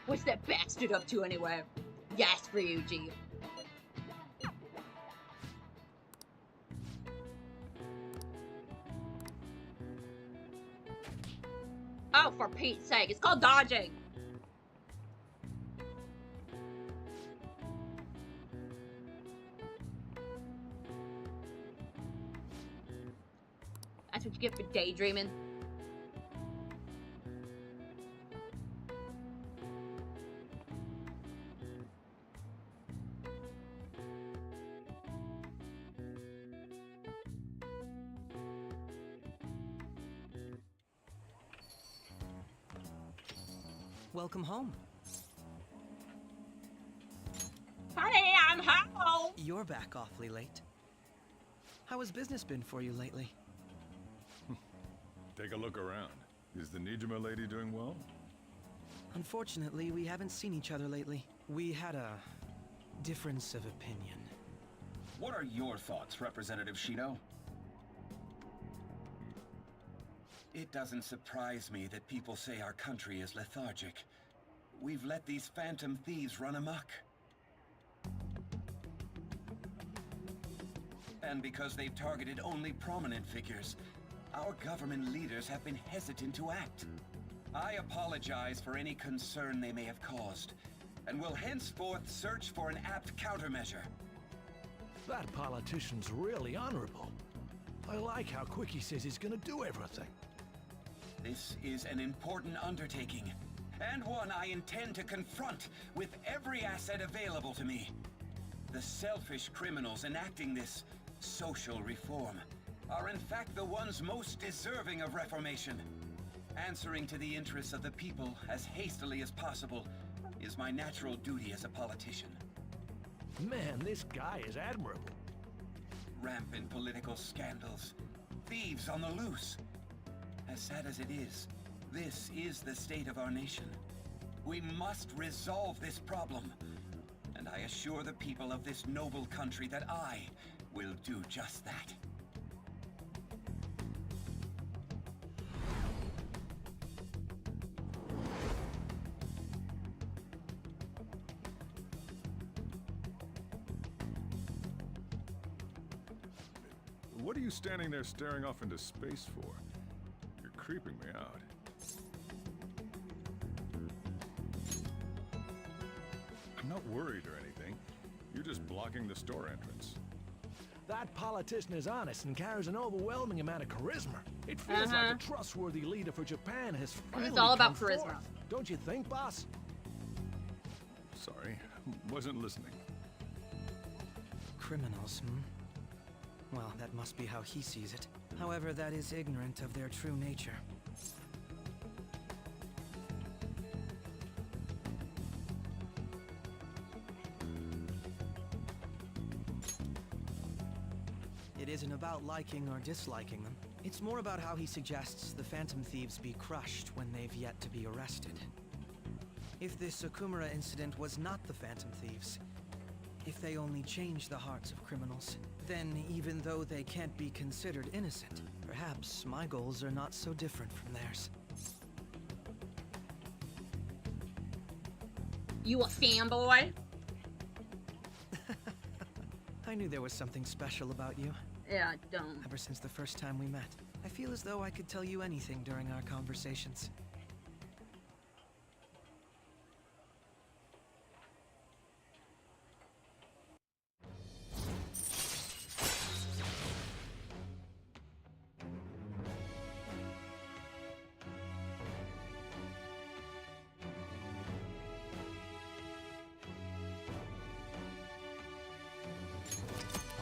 What's that bastard up to anyway? Yes, for you, G. Oh, for Pete's sake, it's called dodging. That's what you get for daydreaming. Welcome home. Honey, I'm home. You're back awfully late. How has business been for you lately? Take a look around. Is the Nijima lady doing well? Unfortunately, we haven't seen each other lately. We had a difference of opinion. What are your thoughts, Representative Shino? It doesn't surprise me that people say our country is lethargic. We've let these phantom thieves run amok. And because they've targeted only prominent figures, our government leaders have been hesitant to act. I apologize for any concern they may have caused, and will henceforth search for an apt countermeasure. That politician's really honorable. I like how quick he says he's gonna do everything. This is an important undertaking, and one I intend to confront with every asset available to me. The selfish criminals enacting this social reform are in fact the ones most deserving of reformation. Answering to the interests of the people as hastily as possible is my natural duty as a politician. Man, this guy is admirable. Rampant political scandals, thieves on the loose. As sad as it is, this is the state of our nation. We must resolve this problem, and I assure the people of this noble country that I will do just that. What are you standing there staring off into space for? You're creeping me out. I'm not worried or anything. You're just blocking the store entrance. That politician is honest and carries an overwhelming amount of charisma. It feels like a trustworthy leader for Japan has finally It's all about come charisma. forth. Don't you think, boss? Sorry, wasn't listening. criminals, Well, that must be how he sees it. However, that is ignorant of their true nature. It isn't about liking or disliking them. It's more about how he suggests the Phantom Thieves be crushed when they've yet to be arrested. If this Okumura incident was not the Phantom Thieves, if they only change the hearts of criminals, then even though they can't be considered innocent, perhaps my goals are not so different from theirs. You a fanboy? I knew there was something special about you. Yeah, don't. Ever since the first time we met, I feel as though I could tell you anything during our conversations.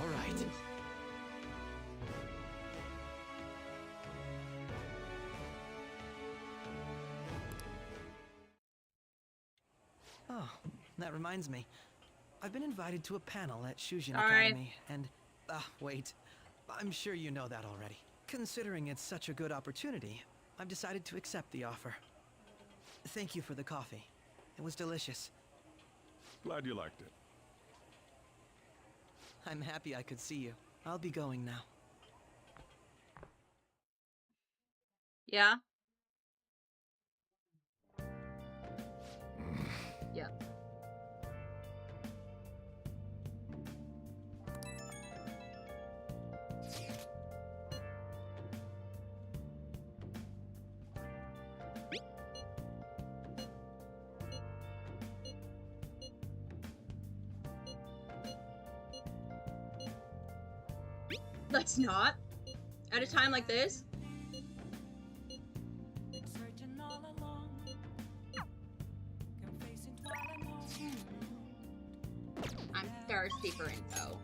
All right. Oh, that reminds me. I've been invited to a panel at Shujin Academy, and... wait. I'm sure you know that already. Considering it's such a good opportunity, I've decided to accept the offer. Thank you for the coffee. It was delicious. Glad you liked it. I'm happy I could see you. I'll be going now. Yeah? Yeah. Let's not. At a time like this? I'm thirsty for info.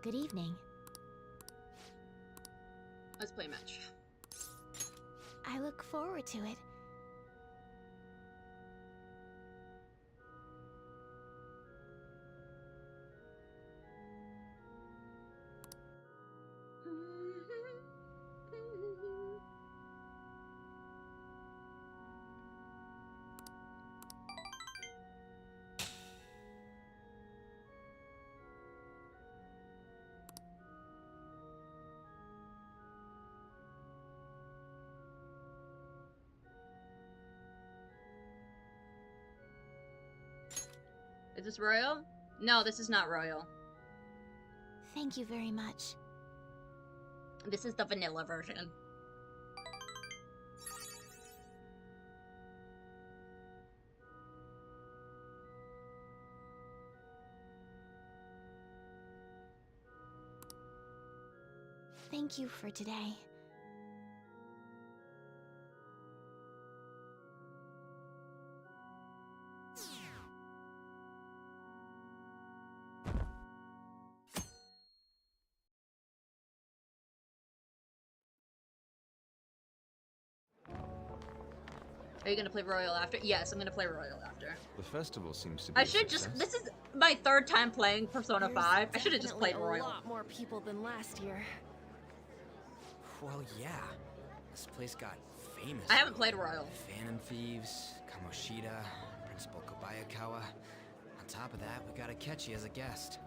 Good evening. Let's play a match. I look forward to it. Is this royal? No, this is not royal. Thank you very much. This is the vanilla version. Thank you for today. Are you gonna play royal after? Yes, I'm gonna play royal after. The festival seems to be I should just. This is my third time playing Persona 5. I should have just played royal. A lot more people than last year. Well, yeah. This place got famous. I haven't played royal. Phantom Thieves, Kamoshida, Principal Kobayakawa. On top of that, we got Akechi as a guest.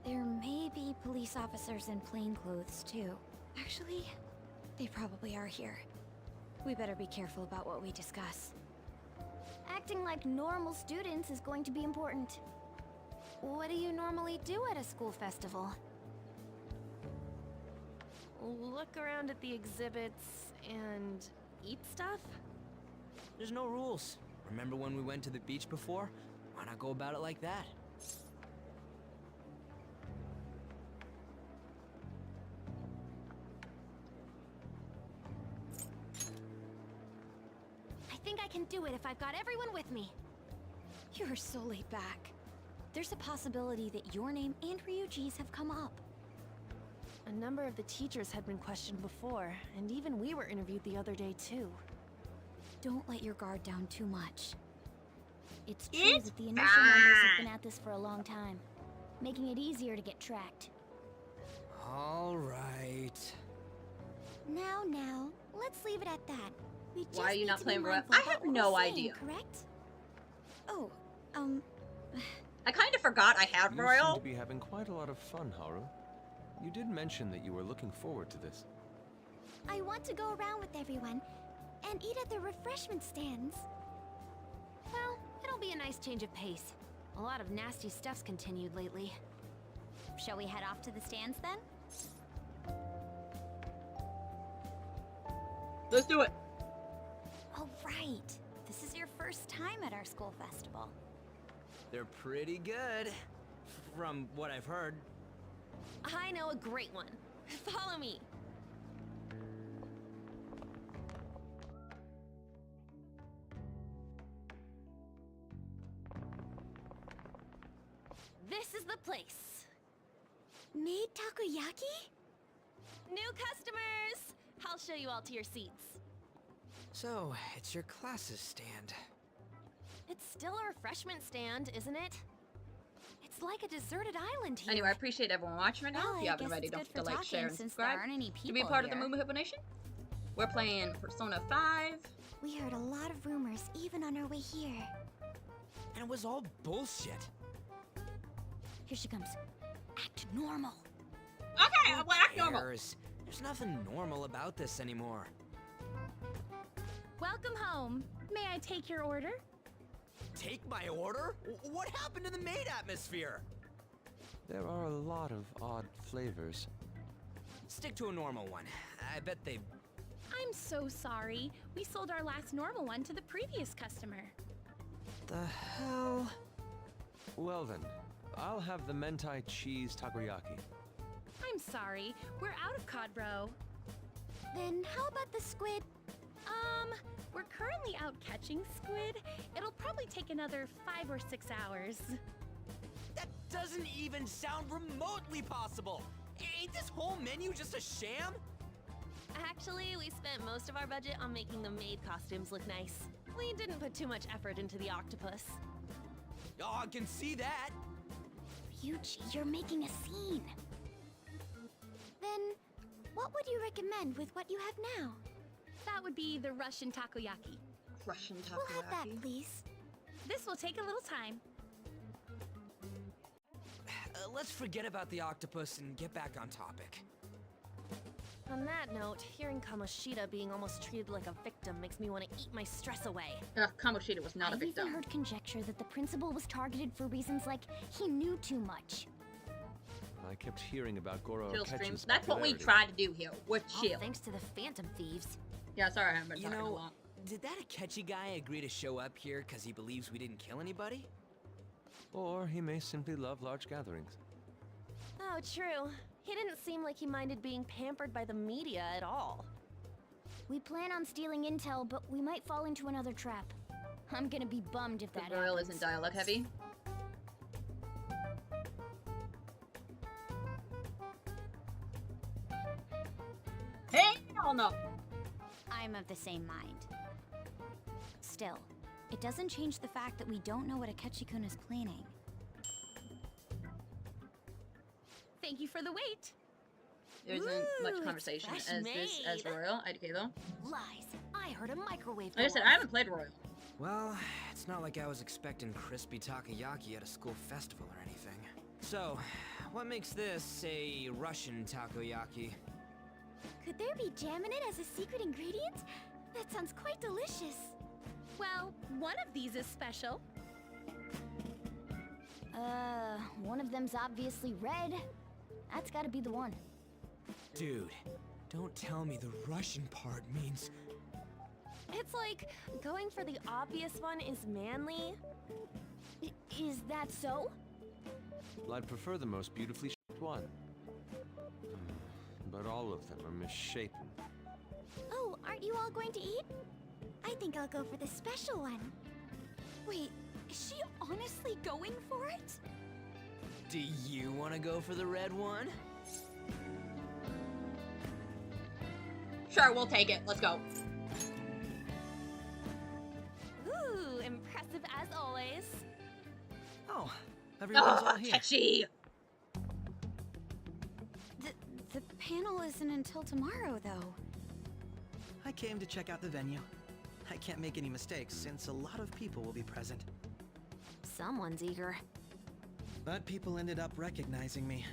There may be police officers in plainclothes, too. Actually, they probably are here. We better be careful about what we discuss. Acting like normal students is going to be important. What do you normally do at a school festival? Look around at the exhibits and eat stuff? There's no rules. Remember when we went to the beach before? Why not go about it like that? I think I can do it if I've got everyone with me. You're so laid back. There's a possibility that your name and Ryuji's have come up. A number of the teachers had been questioned before, and even we were interviewed the other day too. Don't let your guard down too much. It's true that the initial members have been at this for a long time, making it easier to get tracked. All right. Now, let's leave it at that. We just Why are you need not to playing be Royal? mindful I about have what no we're saying, idea. Correct? Oh, I kind of forgot I had You seem Royal. to be having quite a lot of fun, Haru. You did mention that you were looking forward to this. I want to go around with everyone and eat at the refreshment stands. Well, it'll be a nice change of pace. A lot of nasty stuff's continued lately. Shall we head off to the stands then? Let's do it. Oh, right. This is your first time at our school festival. They're pretty good, from what I've heard. I know a great one. Follow me. This is the place. Made takoyaki? New customers! I'll show you all to your seats. So, it's your class's stand. It's still a refreshment stand, isn't it? It's like a deserted island here. Anyway, I appreciate everyone watching right now. Well, If you I haven't guess already, it's don't good forget to for like, share, and talking since subscribe there aren't any to be people part of the here. Moo Hippo Nation. We're playing Persona 5. We heard a lot of rumors even on our way here. And it was all bullshit. Here she comes. Act normal. Okay, well, act normal. There's nothing normal about this anymore. Welcome home. May I take your order? Take my order? What happened to the maid atmosphere? There are a lot of odd flavors. Stick to a normal one. I bet they... I'm so sorry. We sold our last normal one to the previous customer. The hell? Well then, I'll have the mentai cheese takoyaki. I'm sorry. We're out of cod roe. Then how about the squid? We're currently out catching squid. It'll probably take another 5 or 6 hours. That doesn't even sound remotely possible. Ain't this whole menu just a sham? Actually, we spent most of our budget on making the maid costumes look nice. We didn't put too much effort into the octopus. Oh, I can see that. Ryuji, you're making a scene. Then, what would you recommend with what you have now? That would be the Russian takoyaki. Russian takoyaki. We'll have that, please. This will take a little time. Let's forget about the octopus and get back on topic. On that note, hearing Kamoshida being almost treated like a victim makes me want to eat my stress away. Kamoshida was not a I've victim. even heard conjecture that the principal was targeted for reasons like he knew too much. I kept hearing about Goro Chill stream. Akechi's That's what we popularity. try to do here. We're chill. Thanks to the Phantom Thieves. Yeah, sorry I haven't been You talking a know, lot. did that Akechi guy agree to show up here because he believes we didn't kill anybody? Or he may simply love large gatherings. Oh, true. He didn't seem like he minded being pampered by the media at all. We plan on stealing intel, but we might fall into another trap. I'm gonna be bummed if The that Royal happens. isn't dialogue heavy. Hell no! I'm of the same mind. Still, it doesn't change the fact that we don't know what Akechi-kun is planning. Thank you for the wait. There isn't much Ooh, conversation fresh as this as made. Royal. IDK though. Lies. I heard a microwave. Like I go said, off. I haven't played Royal. Well, it's not like I was expecting crispy takoyaki at a school festival or anything. So, what makes this a Russian takoyaki? Could there be jam in it as a secret ingredient? That sounds quite delicious. Well, one of these is special. One of them's obviously red. That's gotta be the one. Dude, don't tell me the Russian part means... It's like, going for the obvious one is manly. Is that so? Well, I'd prefer the most beautifully shaped one. But all of them are misshapen. Oh, aren't you all going to eat? I think I'll go for the special one. Wait, is she honestly going for it? Do you want to go for the red one? Sure, we'll take it. Let's go. Ooh, impressive as always. Oh, everyone's all here. Catchy! The panel isn't until tomorrow, though. I came to check out the venue. I can't make any mistakes since a lot of people will be present. Someone's eager. But people ended up recognizing me.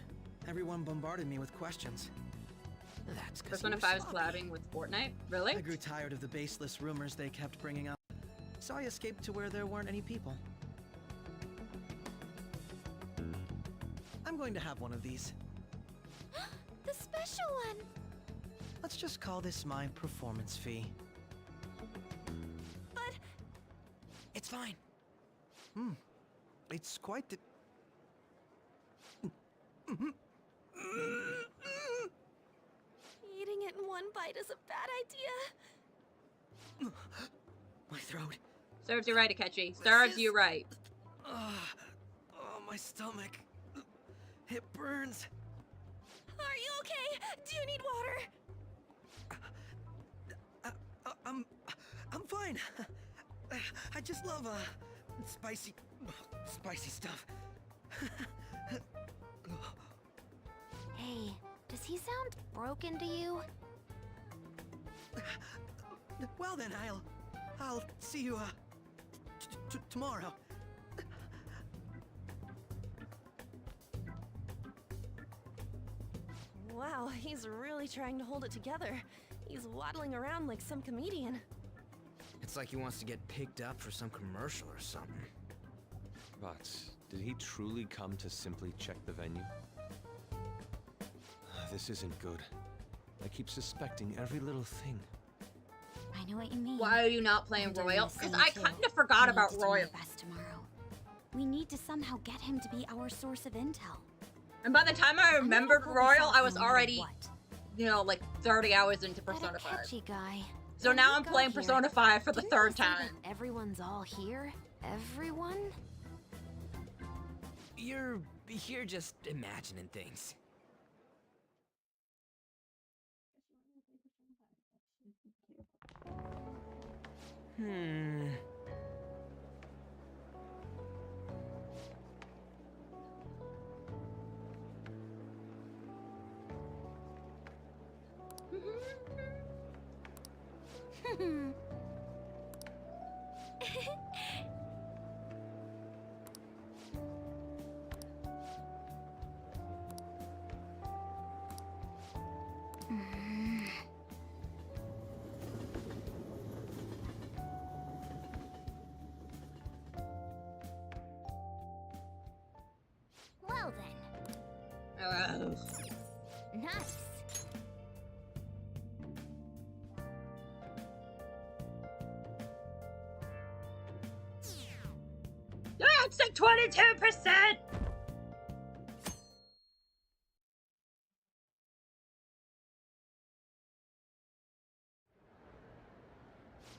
Everyone bombarded me with questions. That's because Persona 5 is collabing with Fortnite? Really? I grew tired of the baseless rumors they kept bringing up, so I escaped to where there weren't any people. I'm going to have one of these. The special one! Let's just call this my performance fee. But... It's fine. It's quite the... Eating it in one bite is a bad idea. My throat. Serves you right, Akechi. Serves you right. Oh, my stomach. It burns. Are you okay? Do you need water? I'm fine. I just love spicy stuff. Hey, does he sound broken to you? Well then, I'll see you tomorrow. Wow, he's really trying to hold it together. He's waddling around like some comedian. It's like he wants to get picked up for some commercial or something. But did he truly come to simply check the venue? This isn't good. I keep suspecting every little thing. I know what you mean. Why are you not playing I'm doing Royal? the Because same I too. kind of forgot I about need to do my Royal. best tomorrow. We need to somehow get him to be our source of intel. And by the time I remembered pull this Royal, off I was no matter already, what. you know, like 30 hours into That Persona 5. Akechi guy. So When now we I'm go playing here, Persona 5 for the didn't third you say that time. Everyone's all here? Everyone? You're just imagining things. Well then. Nice. That's like 22%!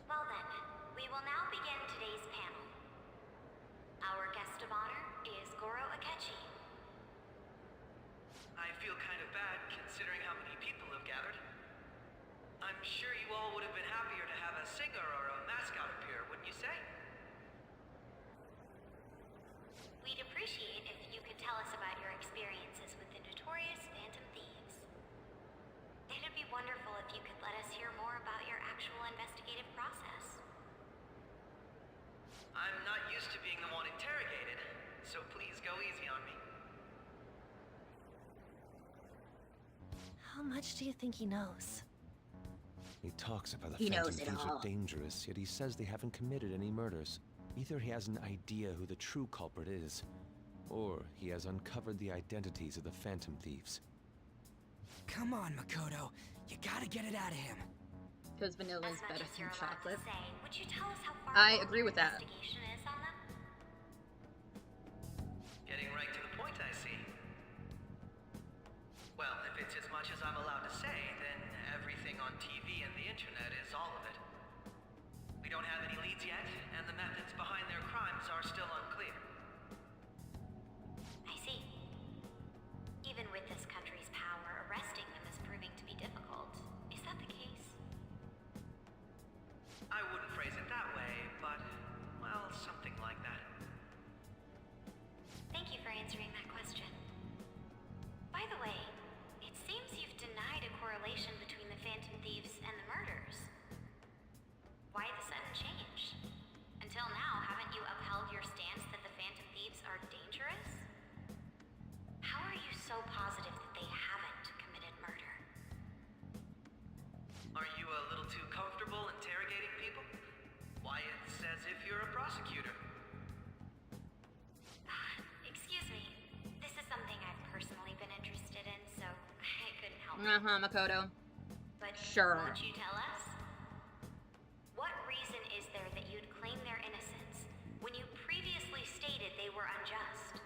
Well then, we will now begin today's panel. Our guest of honor is Goro Akechi. I feel kind of bad considering how many people have gathered. I'm sure you all would have been happier to have a singer or a mascot appear, wouldn't you say? We'd appreciate if you could tell us about your experiences with the notorious Phantom Thieves. It'd be wonderful if you could let us hear more about your actual investigative process. I'm not used to being the one interrogated, so please go easy on me. How much do you think he knows? He talks about the He Phantom knows it Thieves all. are dangerous, yet he says they haven't committed any murders. Either he has an idea who the true culprit is, or he has uncovered the identities of the Phantom Thieves. Come on, Makoto. You gotta get it out of him. Because vanilla is better than chocolate. Would you tell us how far I along agree your with that. investigation is on them? Getting right to the point, I see. Well, if it's as much as I'm allowed to say, then everything on TV and the internet is all of it. We don't have any leads yet, and the methods behind their crimes are still unclear. I see. Even with this country's power, arresting them is proving to be difficult. Is that the case? I wouldn't phrase it that way, but, well, something like that. Thank you for answering that question. By the way, it seems you've denied a correlation between the Phantom Thieves and the murders. Why the sudden change? Until now, haven't you upheld your stance that the Phantom Thieves are dangerous? How are you so positive that they haven't committed murder? Are you a little too comfortable interrogating people? Why, it's as if you're a prosecutor. Excuse me. This is something I've personally been interested in, so I couldn't help it. Makoto. But Sure. won't you tell us? What reason is there that you'd claim their innocence when you previously stated they were unjust?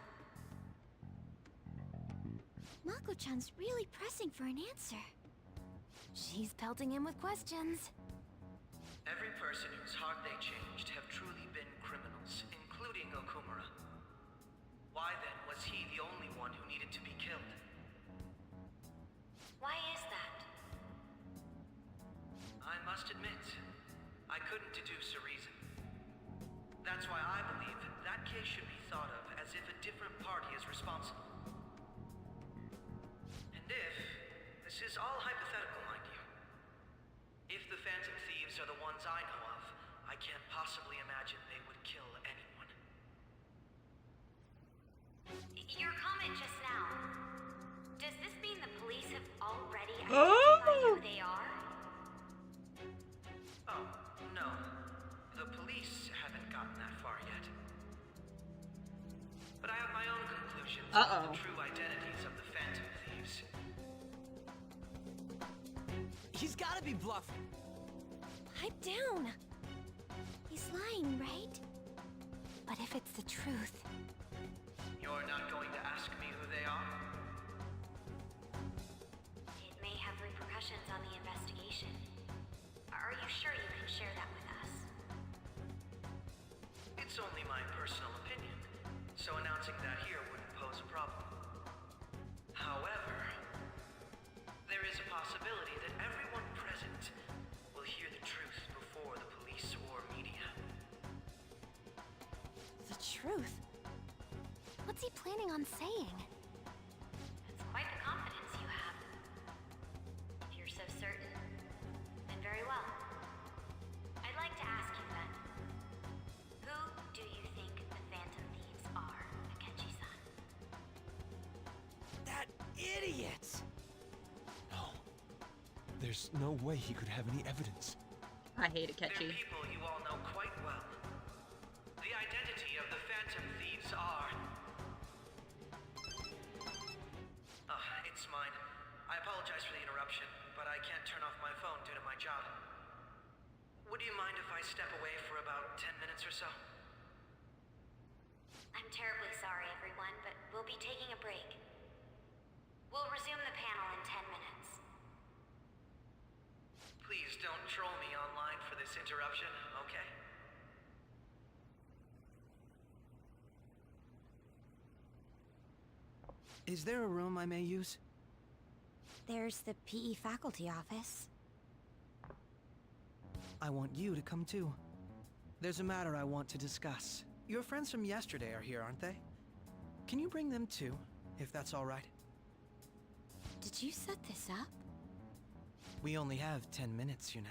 Mako-chan's really pressing for an answer. She's pelting him with questions. Every person whose heart they changed have truly been criminals, including Okumura. Why then was he the only one who needed to be killed? Why is that? I must admit, I couldn't deduce a reason. That's why I believe that case should be thought of as if a different party is responsible. And if, this is all hypothetical, mind you, if the Phantom Thieves are the ones I know of, I can't possibly imagine they would kill anyone. Your comment just now, does this mean the police have already identified who they are? Oh, no. The police haven't gotten that far yet. But I have my own conclusions about the true identities of the Phantom Thieves. He's gotta be bluffing. Pipe down. He's lying, right? But if it's the truth... You're not going to ask me who they are? It may have repercussions on the investigation. Are you sure you can share that with us? It's only my personal opinion, so announcing that here wouldn't pose a problem. However, there is a possibility that everyone present will hear the truth before the police or media. The truth? What's he planning on saying? That's quite the confidence you have. If you're so certain, then very well. I'd like to ask you then, who do you think the Phantom Thieves are, Akechi-san? That idiot! No. There's no way he could have any evidence. I hate Akechi. They're people you all know quite well. The identity of the Phantom Thieves are... it's mine. I apologize for the interruption, but I can't turn off my phone due to my job. Would you mind if I step away for about 10 minutes or so? I'm terribly sorry, everyone, but we'll be taking a break. We'll resume the panel in 10 minutes. Please don't troll me online for this interruption, okay? Is there a room I may use? There's the PE faculty office. I want you to come too. There's a matter I want to discuss. Your friends from yesterday are here, aren't they? Can you bring them too, if that's all right? Did you set this up? We only have 10 minutes, you know.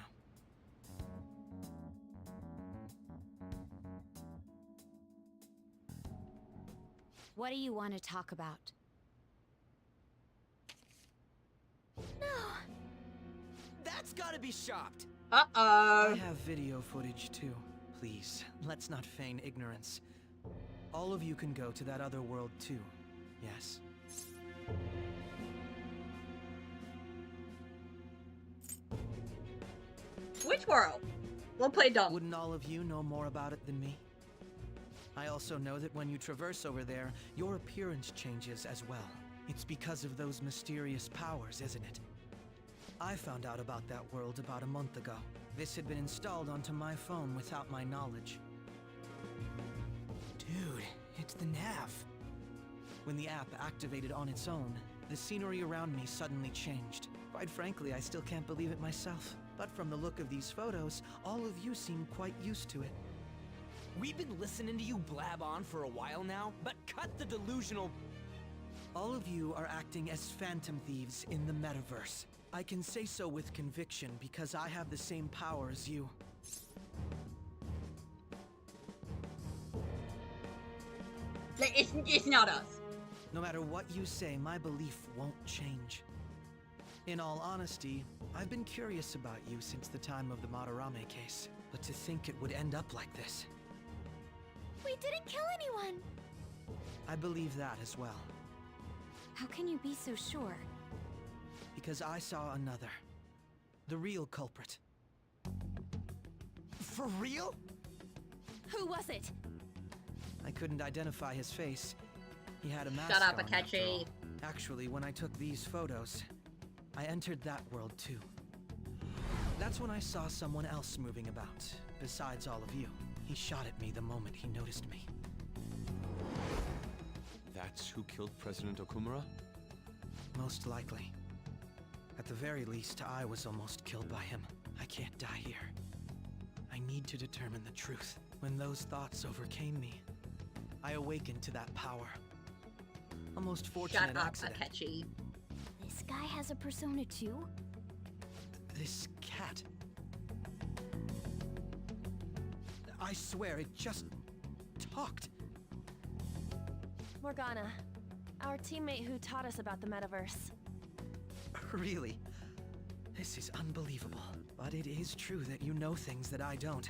What do you want to talk about? That's gotta be shopped. I have video footage too. Please, let's not feign ignorance. All of you can go to that other world too. Yes. Which world? We'll play dumb. Wouldn't all of you know more about it than me? I also know that when you traverse over there, your appearance changes as well. It's because of those mysterious powers, isn't it? I found out about that world about a month ago. This had been installed onto my phone without my knowledge. Dude, it's the nav. When the app activated on its own, the scenery around me suddenly changed. Quite frankly, I still can't believe it myself. But from the look of these photos, all of you seem quite used to it. We've been listening to you blab on for a while now, but cut the delusional... All of you are acting as phantom thieves in the metaverse. I can say so with conviction because I have the same power as you. It's not us. No matter what you say, my belief won't change. In all honesty, I've been curious about you since the time of the Madarame case. But to think it would end up like this. We didn't kill anyone! I believe that as well. How can you be so sure? Because I saw another. The real culprit. For real? Who was it? I couldn't identify his face. He had a mask Shut up, on, after Akechi. all. Actually, when I took these photos, I entered that world too. That's when I saw someone else moving about, besides all of you. He shot at me the moment he noticed me. That's who killed President Okumura? Most likely. At the very least, I was almost killed by him. I can't die here. I need to determine the truth. When those thoughts overcame me, I awakened to that power. A most fortunate Shut up, accident. Akechi. This guy has a persona too? This cat. I swear, it just talked. Morgana, our teammate who taught us about the metaverse. Really? This is unbelievable. But it is true that you know things that I don't.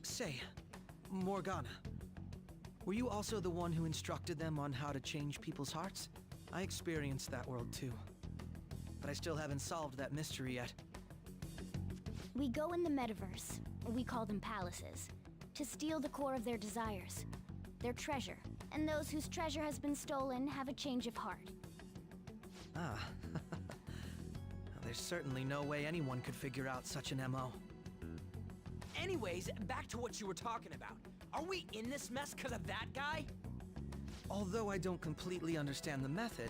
Say, Morgana, were you also the one who instructed them on how to change people's hearts? I experienced that world too. But I still haven't solved that mystery yet. We go in the metaverse, or we call them palaces, to steal the core of their desires, their treasure. And those whose treasure has been stolen have a change of heart. Ah. There's certainly no way anyone could figure out such an MO. Anyways, back to what you were talking about. Are we in this mess because of that guy? Although I don't completely understand the method,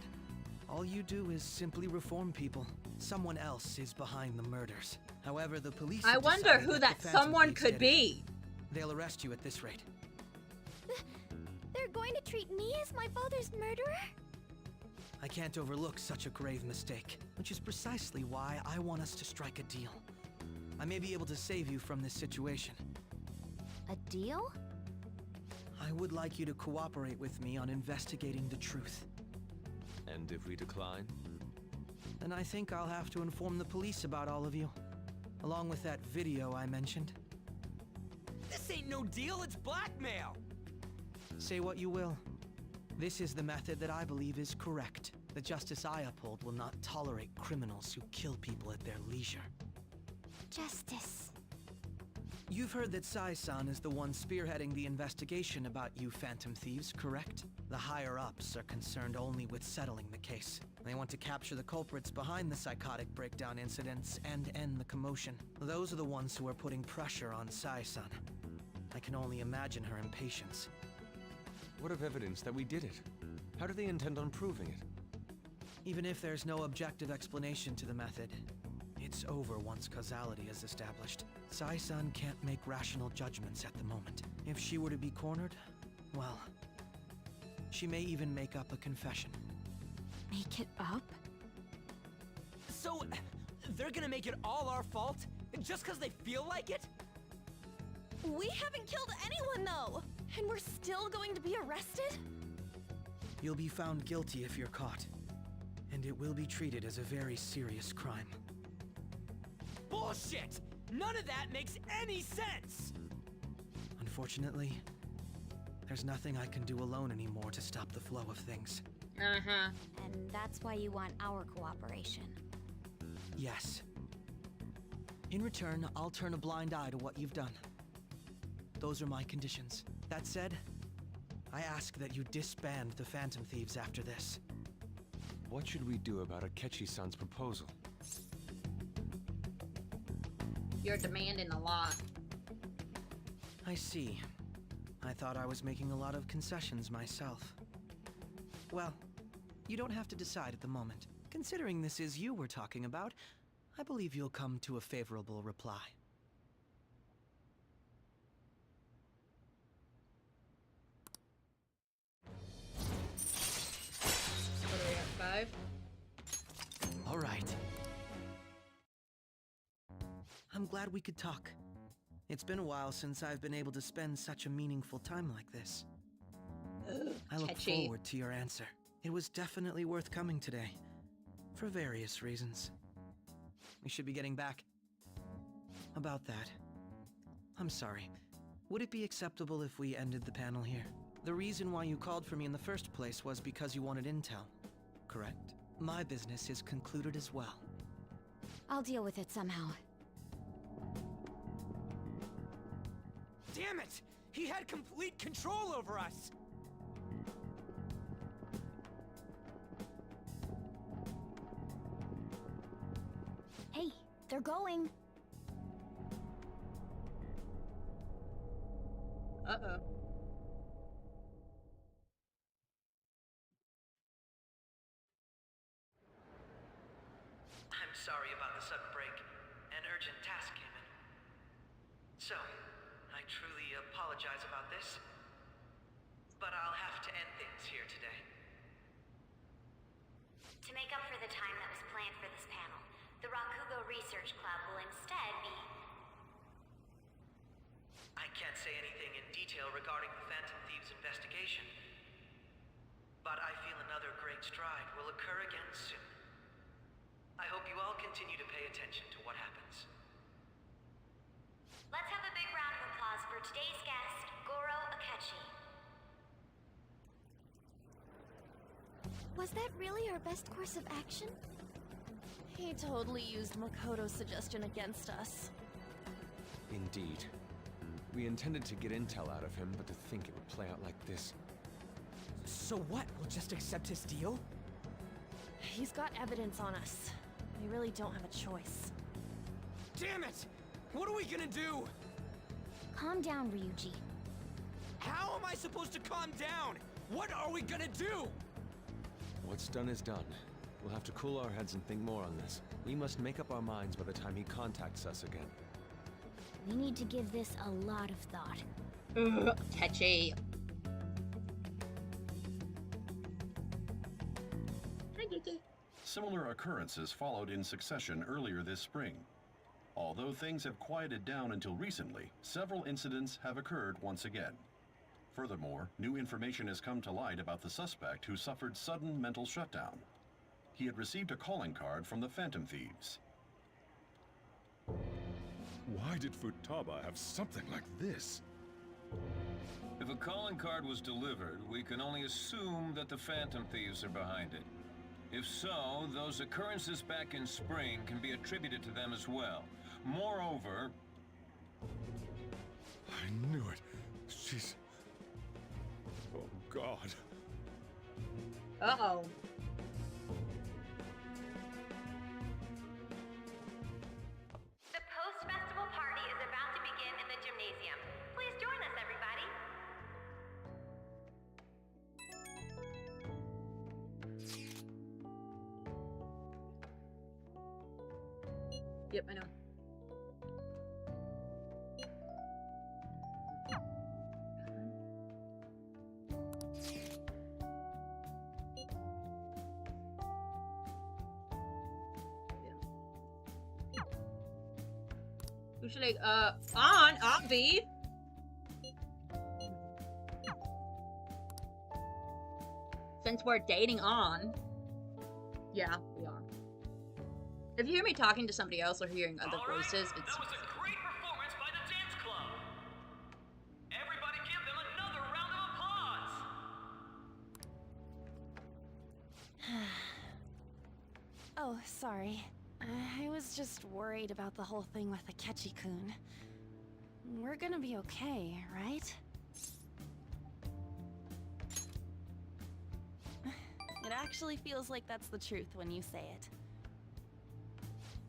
all you do is simply reform people. Someone else is behind the murders. However, the police... I wonder who that someone could be. They'll arrest you at this rate. They're going to treat me as my father's murderer? I can't overlook such a grave mistake, which is precisely why I want us to strike a deal. I may be able to save you from this situation. A deal? I would like you to cooperate with me on investigating the truth. And if we decline? Then I think I'll have to inform the police about all of you, along with that video I mentioned. This ain't no deal, it's blackmail! Say what you will. This is the method that I believe is correct. The justice I uphold will not tolerate criminals who kill people at their leisure. Justice. You've heard that Sai-san is the one spearheading the investigation about you phantom thieves, correct? The higher-ups are concerned only with settling the case. They want to capture the culprits behind the psychotic breakdown incidents and end the commotion. Those are the ones who are putting pressure on Sai-san. I can only imagine her impatience. What of evidence that we did it? How do they intend on proving it? Even if there's no objective explanation to the method, it's over once causality is established. Sai-san can't make rational judgments at the moment. If she were to be cornered, well, she may even make up a confession. Make it up? So, they're gonna make it all our fault? Just because they feel like it? We haven't killed anyone, though! And we're still going to be arrested? You'll be found guilty if you're caught. And it will be treated as a very serious crime. bullshit! None of that makes any sense! Unfortunately, there's nothing I can do alone anymore to stop the flow of things. Uh-huh. And that's why you want our cooperation. Yes. In return, I'll turn a blind eye to what you've done. Those are my conditions. That said, I ask that you disband the Phantom Thieves after this. What should we do about Akechi-san's proposal? You're demanding a lot. I see. I thought I was making a lot of concessions myself. Well, you don't have to decide at the moment. Considering this is you we're talking about, I believe you'll come to a favorable reply. What are we at, 5? All right. I'm glad we could talk. It's been a while since I've been able to spend such a meaningful time like this. I look forward to your answer. It was definitely worth coming today, for various reasons. We should be getting back. About that, I'm sorry. Would it be acceptable if we ended the panel here? The reason why you called for me in the first place was because you wanted intel, correct? My business is concluded as well. I'll deal with it somehow. Damn it! He had complete control over us! Hey, they're going. Uh-oh. I'm sorry about the sudden break. An urgent task came in. So, I truly apologize about this, but I'll have to end things here today. To make up for the time that was planned for this panel, the Rakugo Research Club will instead be... I can't say anything in detail regarding the Phantom Thieves investigation, but I feel another great stride will occur again soon. I hope you all continue to pay attention to what happens. Let's have a big round of applause for today's guest, Goro Akechi. Was that really our best course of action? He totally used Makoto's suggestion against us. Indeed. We intended to get intel out of him, but to think it would play out like this. So what? We'll just accept his deal? He's got evidence on us. We really don't have a choice. Damn it! What are we gonna do? Calm down, Ryuji. How am I supposed to calm down? What are we gonna do? What's done is done. We'll have to cool our heads and think more on this. We must make up our minds by the time he contacts us again. We need to give this a lot of thought. Catchy. Similar occurrences followed in succession earlier this spring. Although things have quieted down until recently, several incidents have occurred once again. Furthermore, new information has come to light about the suspect who suffered sudden mental shutdown. He had received a calling card from the Phantom Thieves. Why did Futaba have something like this? If a calling card was delivered, we can only assume that the Phantom Thieves are behind it. If so, those occurrences back in spring can be attributed to them as well. Moreover... I knew it. She's... Oh, God. Uh-oh. The post-festival party is about to begin in the gymnasium. Please join us, everybody. Yep, I know. Who should I, Obvi? Since we're dating on. Yeah, we are. If you hear me talking to somebody else or hearing other voices, it's... That was a great performance by the dance club. Everybody give them another round of applause. Oh, sorry. I was just worried about the whole thing with Akechi-kun. We're gonna be okay, right? It actually feels like that's the truth when you say it.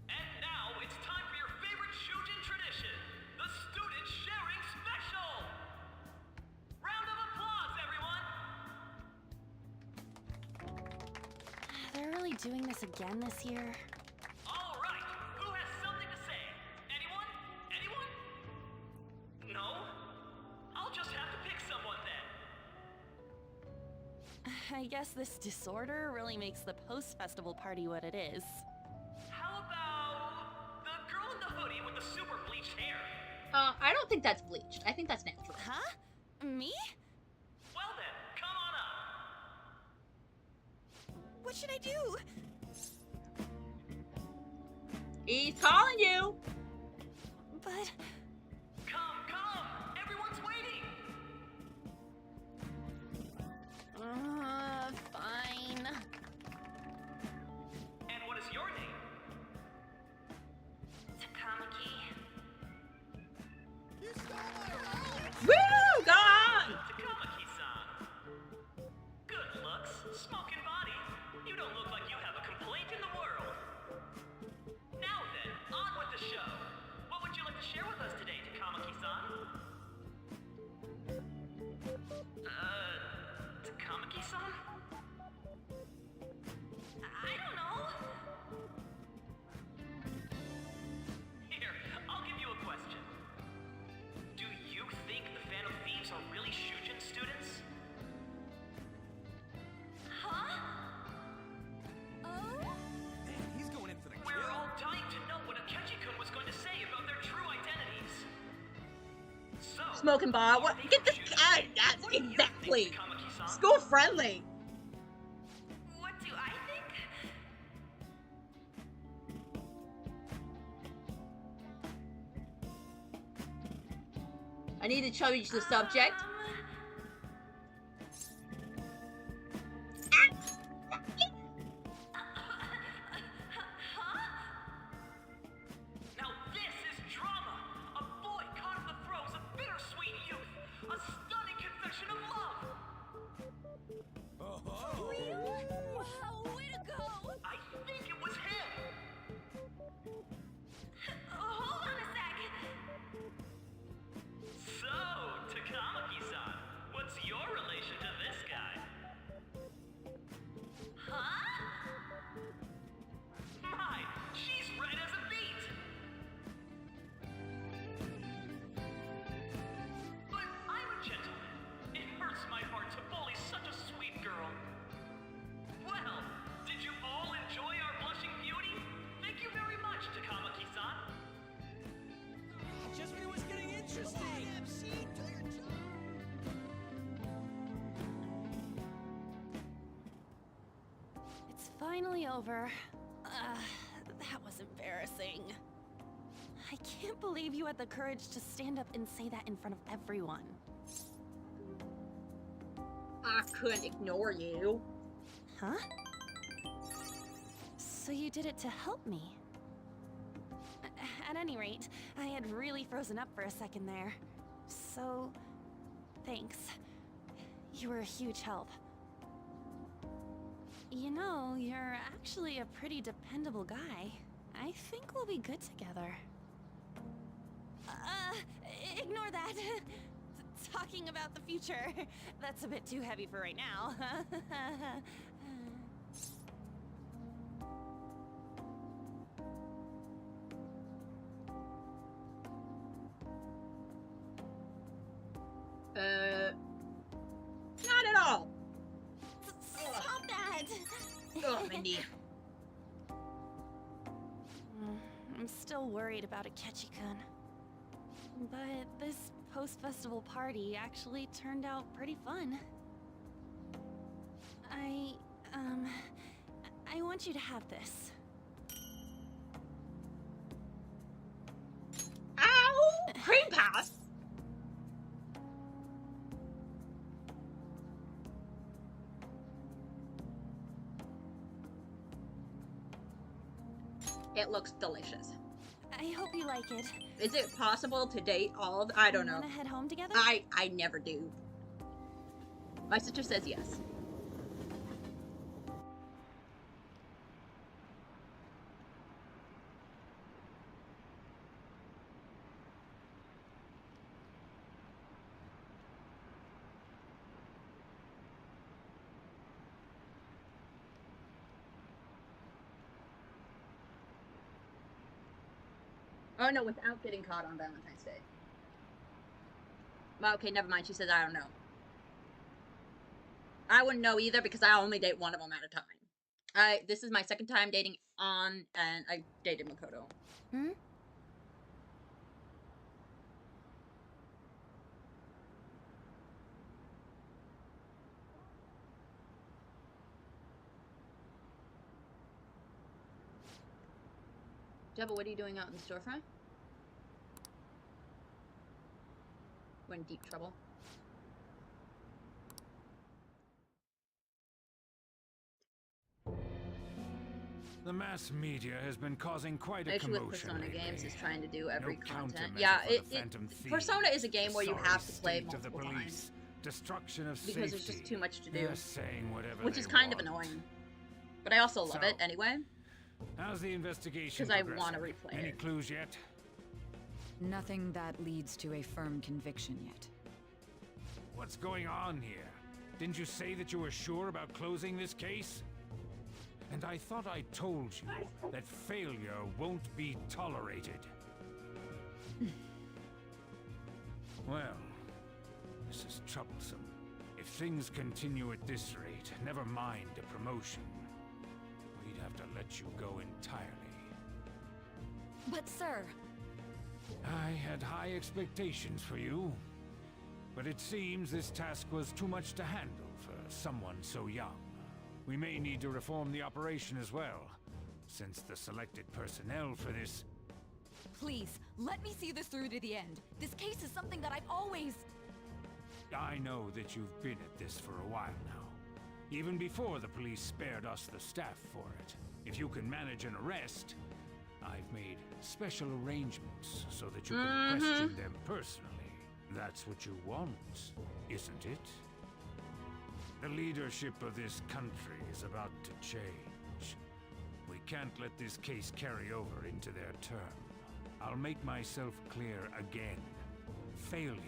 And now it's time for your favorite Shujin tradition, the student sharing special. Round of applause, everyone. They're really doing this again this year? All right, who has something to say? Anyone? Anyone? No? I'll just have to pick someone then. I guess this disorder really makes the post-festival party what it is. How about the girl in the hoodie with the super bleached hair? I don't think that's bleached. I think that's natural. Huh? Me? Well then, come on up. What should I do? He's calling you! But... Come! Everyone's waiting! Fine. And what is your name? Takamaki. Woo! Gone! Takamaki-san. Good looks, smoking body. You don't look like you have a complaint in the world. Now then, on with the show. What would you like to share with us today, Takamaki-san? Takamaki-san? I don't know. Here, I'll give you a question. Do you think the Phantom Thieves are really Shujin students? Huh? Man, he's going in for the We're kill. all dying to know what Akechi-kun was going to say about their true identities. So, Smoking bar. What? Get this guy. That's exactly. School friendly. What do I think? I need to change the subject. now this is drama. A boy caught in the throes of bittersweet youth. A stunning confession of love. Wow, way to go! I think it was him. Hold on a sec. So, Takamaki-san, what's your relation to this guy? Huh? My, she's red as a beet. But I'm a gentleman. It hurts my heart to bully such a sweet girl. Well, did you all enjoy our blushing beauty? Thank you very much, Takamaki-san. Just when it was getting interesting. It's finally over. That was embarrassing. I can't believe you had the courage to stand up and say that in front of everyone. I couldn't ignore you. Huh? So you did it to help me? At any rate, I had really frozen up for a second there. So, thanks. You were a huge help. You know, you're actually a pretty dependable guy. I think we'll be good together. Ignore that. Talking about the future. That's a bit too heavy for right now. Not at all. Stop that! Oh, Mindy. I'm still worried about Akechi-kun. But this post-festival party actually turned out pretty fun. I want you to have this. Yes! It looks delicious. I hope you like it. Is it possible to date all of I don't know. Wanna head home together? I never do. My sister says yes. Oh no, without getting caught on Valentine's Day. Well, okay, never mind. She says I don't know. I wouldn't know either because I only date one of them at a time. This is my second time dating on, and I dated Makoto. Hmm? Jebba, what are you doing out in the storefront? We're in deep trouble. The mass media has been causing quite a The issue commotion with Persona lately. games is trying to do every No content. countermeasure Yeah, for the Phantom Thieves. Persona is a game where you Sorry have to play state of the multiple police. times. Destruction of Because safety. there's just too much to do. They're saying whatever Which they is kind of want. annoying. But I also love it anyway. How's the investigation Because I progressing? want to replay Any it. clues yet? Nothing that leads to a firm conviction yet. What's going on here? Didn't you say that you were sure about closing this case? And I thought I told you that failure won't be tolerated. Well, this is troublesome. If things continue at this rate, never mind a promotion. We'd have to let you go entirely. But sir... I had high expectations for you. But it seems this task was too much to handle for someone so young. We may need to reform the operation as well, since the selected personnel for this... Please, let me see this through to the end. This case is something that I've always... I know that you've been at this for a while now. Even before the police spared us the staff for it. If you can manage an arrest, I've made special arrangements so that you can question them personally. That's what you want, isn't it? The leadership of this country is about to change. We can't let this case carry over into their term. I'll make myself clear again. Failure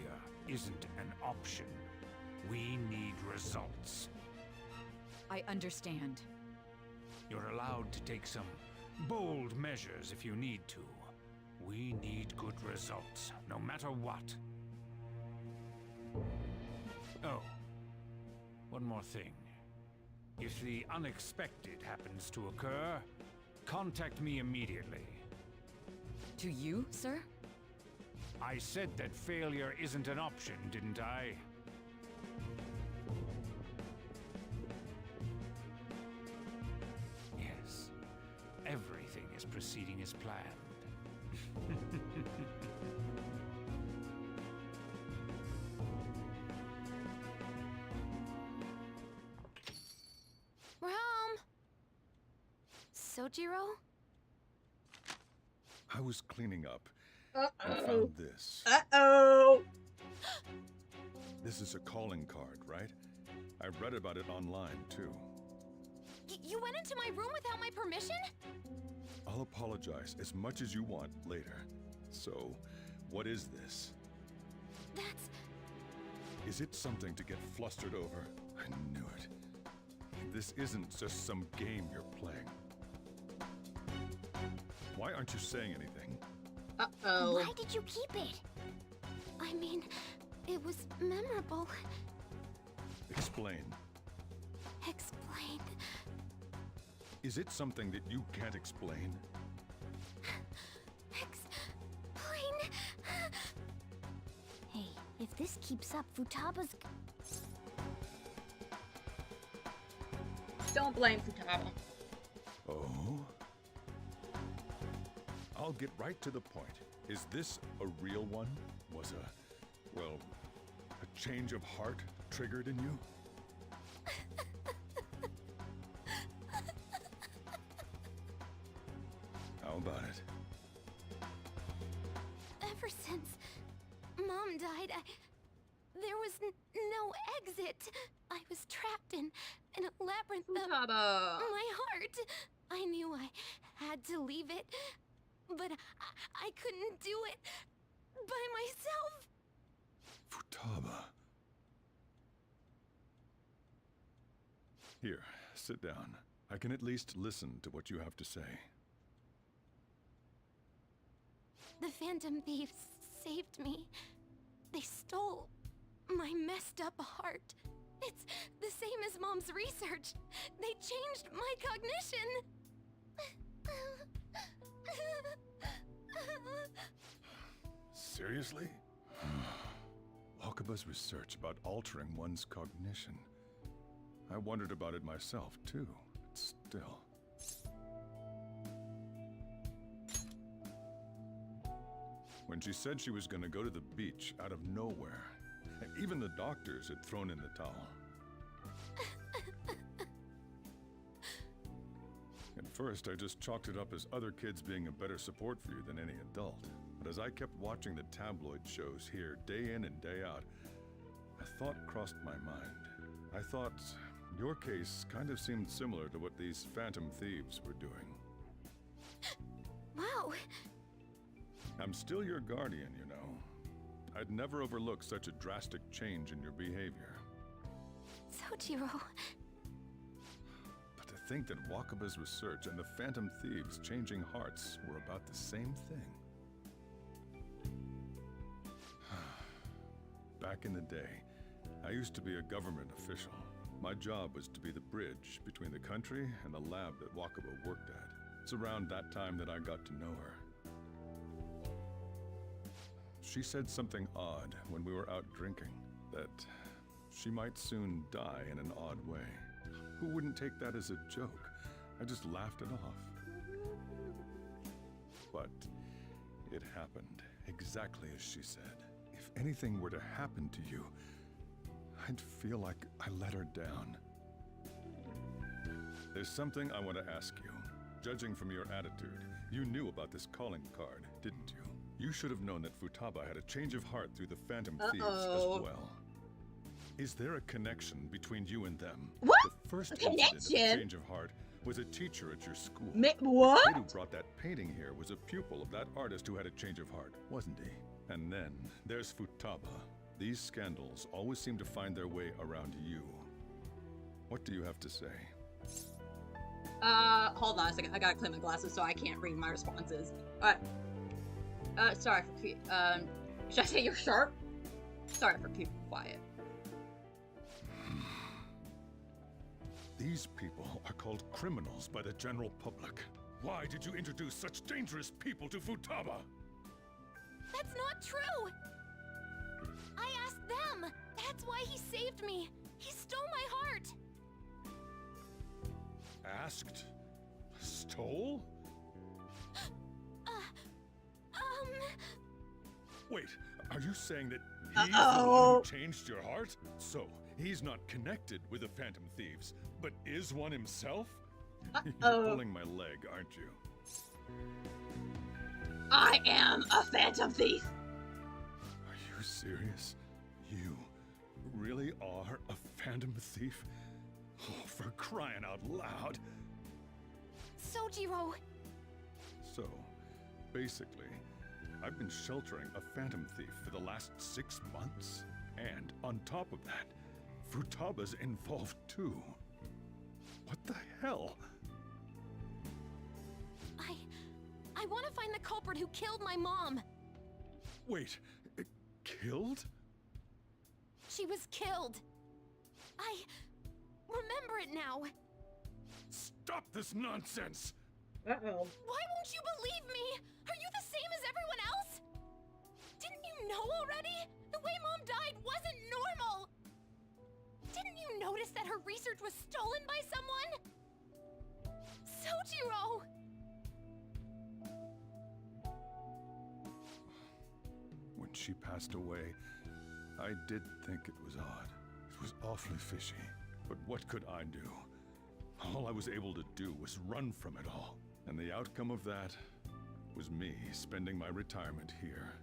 isn't an option. We need results. I understand. You're allowed to take some bold measures if you need to. We need good results, no matter what. Oh, one more thing. If the unexpected happens to occur, contact me immediately. To you, sir? I said that failure isn't an option, didn't I? Yes, everything is proceeding as planned. We're home. Sojiro? I was cleaning up Uh-oh. and found this. Uh-oh! This is a calling card, right? I read about it online, too. You went into my room without my permission? I'll apologize as much as you want later. So, what is this? That's... Is it something to get flustered over? I knew it. This isn't just some game you're playing. Why aren't you saying anything? Uh-oh. Why did you keep it? I mean, it was memorable. Explain. Explain. Is it something that you can't explain? Explain. Hey, if this keeps up, Futaba's... Don't blame Futaba. Oh? I'll get right to the point. Is this a real one? was well, a change of heart triggered in you? How about it? Ever since Mom died, there was no exit. I was trapped in a labyrinth of my heart. I knew I had to leave it, but I couldn't do it by myself. Futaba. Here, sit down. I can at least listen to what you have to say. The Phantom Thieves saved me. They stole my messed up heart. It's the same as Mom's research. They changed my cognition. Seriously? Wakaba's research about altering one's cognition. I wondered about it myself, too. But still. When she said she was gonna go to the beach out of nowhere, even the doctors had thrown in the towel. At first, I just chalked it up as other kids being a better support for you than any adult. But as I kept watching the tabloid shows here day in and day out, a thought crossed my mind. I thought your case kind of seemed similar to what these Phantom Thieves were doing. Wow. I'm still your guardian, you know. I'd never overlook such a drastic change in your behavior. Sojiro. But to think that Wakaba's research and the Phantom Thieves changing hearts were about the same thing. Back in the day, I used to be a government official. My job was to be the bridge between the country and the lab that Wakaba worked at. It's around that time that I got to know her. She said something odd when we were out drinking, that she might soon die in an odd way. Who wouldn't take that as a joke? I just laughed it off. But it happened exactly as she said. If anything were to happen to you, I'd feel like I let her down. There's something I want to ask you. Judging from your attitude, you knew about this calling card, didn't you? You should have known that Futaba had a change of heart through the Phantom Thieves as well. Is there a connection between you and them? What? The first A connection? incident of change of heart was a teacher at your school. What? The kid who brought that painting here was a pupil of that artist who had a change of heart, wasn't he? And then there's Futaba. These scandals always seem to find their way around you. What do you have to say? Hold on a second. I gotta clean my glasses so I can't read my responses. Alright. Sorry for should I say you're sharp? Sorry for keeping quiet. These people are called criminals by the general public. Why did you introduce such dangerous people to Futaba? That's not true! I asked them! That's why he saved me! He stole my heart! Asked? Stole? Wait, are you saying that he's the one who changed your heart? So, he's not connected with the Phantom Thieves, but is one himself? You're pulling my leg, aren't you? I am a Phantom Thief! Are you serious? You really are a Phantom Thief? Oh, for crying out loud! Sojiro! So, basically, I've been sheltering a Phantom Thief for the last 6 months. And on top of that, Futaba's involved too. What the hell? I want to find the culprit who killed my mom. Wait, killed? She was killed. I remember it now. Stop this nonsense! Uh-oh. Why won't you believe me? Are you the same as everyone else? Didn't you know already? The way Mom died wasn't normal. Didn't you notice that her research was stolen by someone? Sojiro! she passed away, I did think it was odd. It was awfully fishy. But what could I do? All I was able to do was run from it all. And the outcome of that was me spending my retirement here.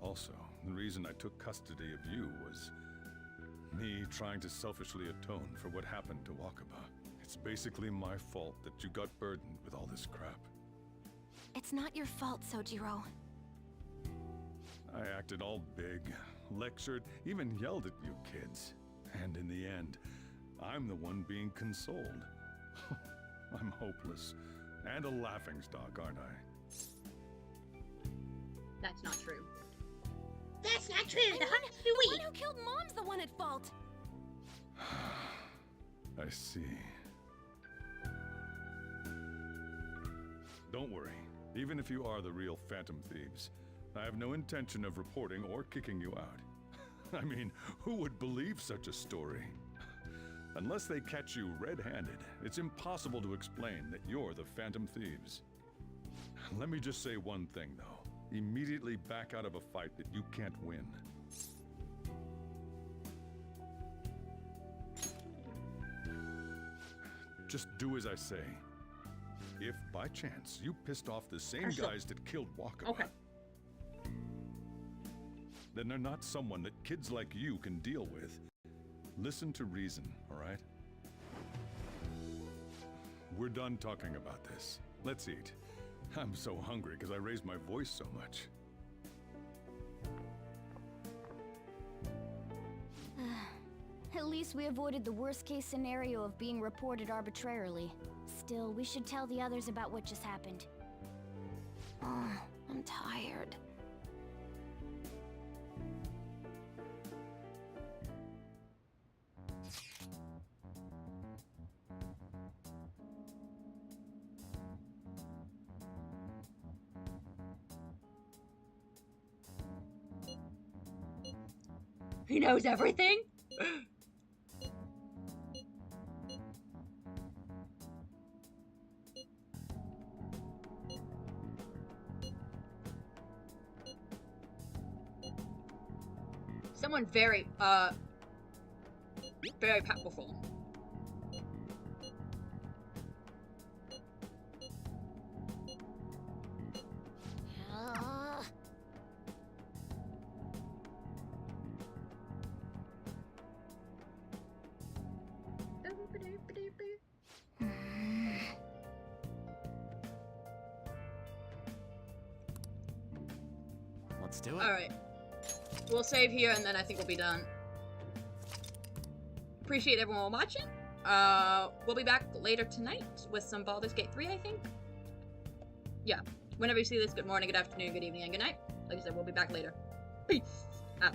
Also, the reason I took custody of you was me trying to selfishly atone for what happened to Wakaba. It's basically my fault that you got burdened with all this crap. It's not your fault, Sojiro. I acted all big, lectured, even yelled at you kids. And in the end, I'm the one being consoled. I'm hopeless. And a laughingstock, aren't I? That's not true. That's not true. The one who killed Mom's the one at fault. I see. Don't worry. Even if you are the real Phantom Thieves, I have no intention of reporting or kicking you out. I mean, who would believe such a story? Unless they catch you red-handed, it's impossible to explain that you're the Phantom Thieves. Let me just say one thing, though. Immediately back out of a fight that you can't win. Just do as I say. If, by chance, you pissed off the same guys that killed Wakaba, then they're not someone that kids like you can deal with. Listen to reason, all right? We're done talking about this. Let's eat. I'm so hungry because I raised my voice so much. At least we avoided the worst-case scenario of being reported arbitrarily. Still, we should tell the others about what just happened. I'm tired. He knows everything? Someone very powerful. Let's do it. Alright. We'll save here and then I think we'll be done. Appreciate everyone watching. We'll be back later tonight with some Baldur's Gate 3, I think. Yeah. Whenever you see this, good morning, good afternoon, good evening, and good night. Like I said, we'll be back later. Peace out.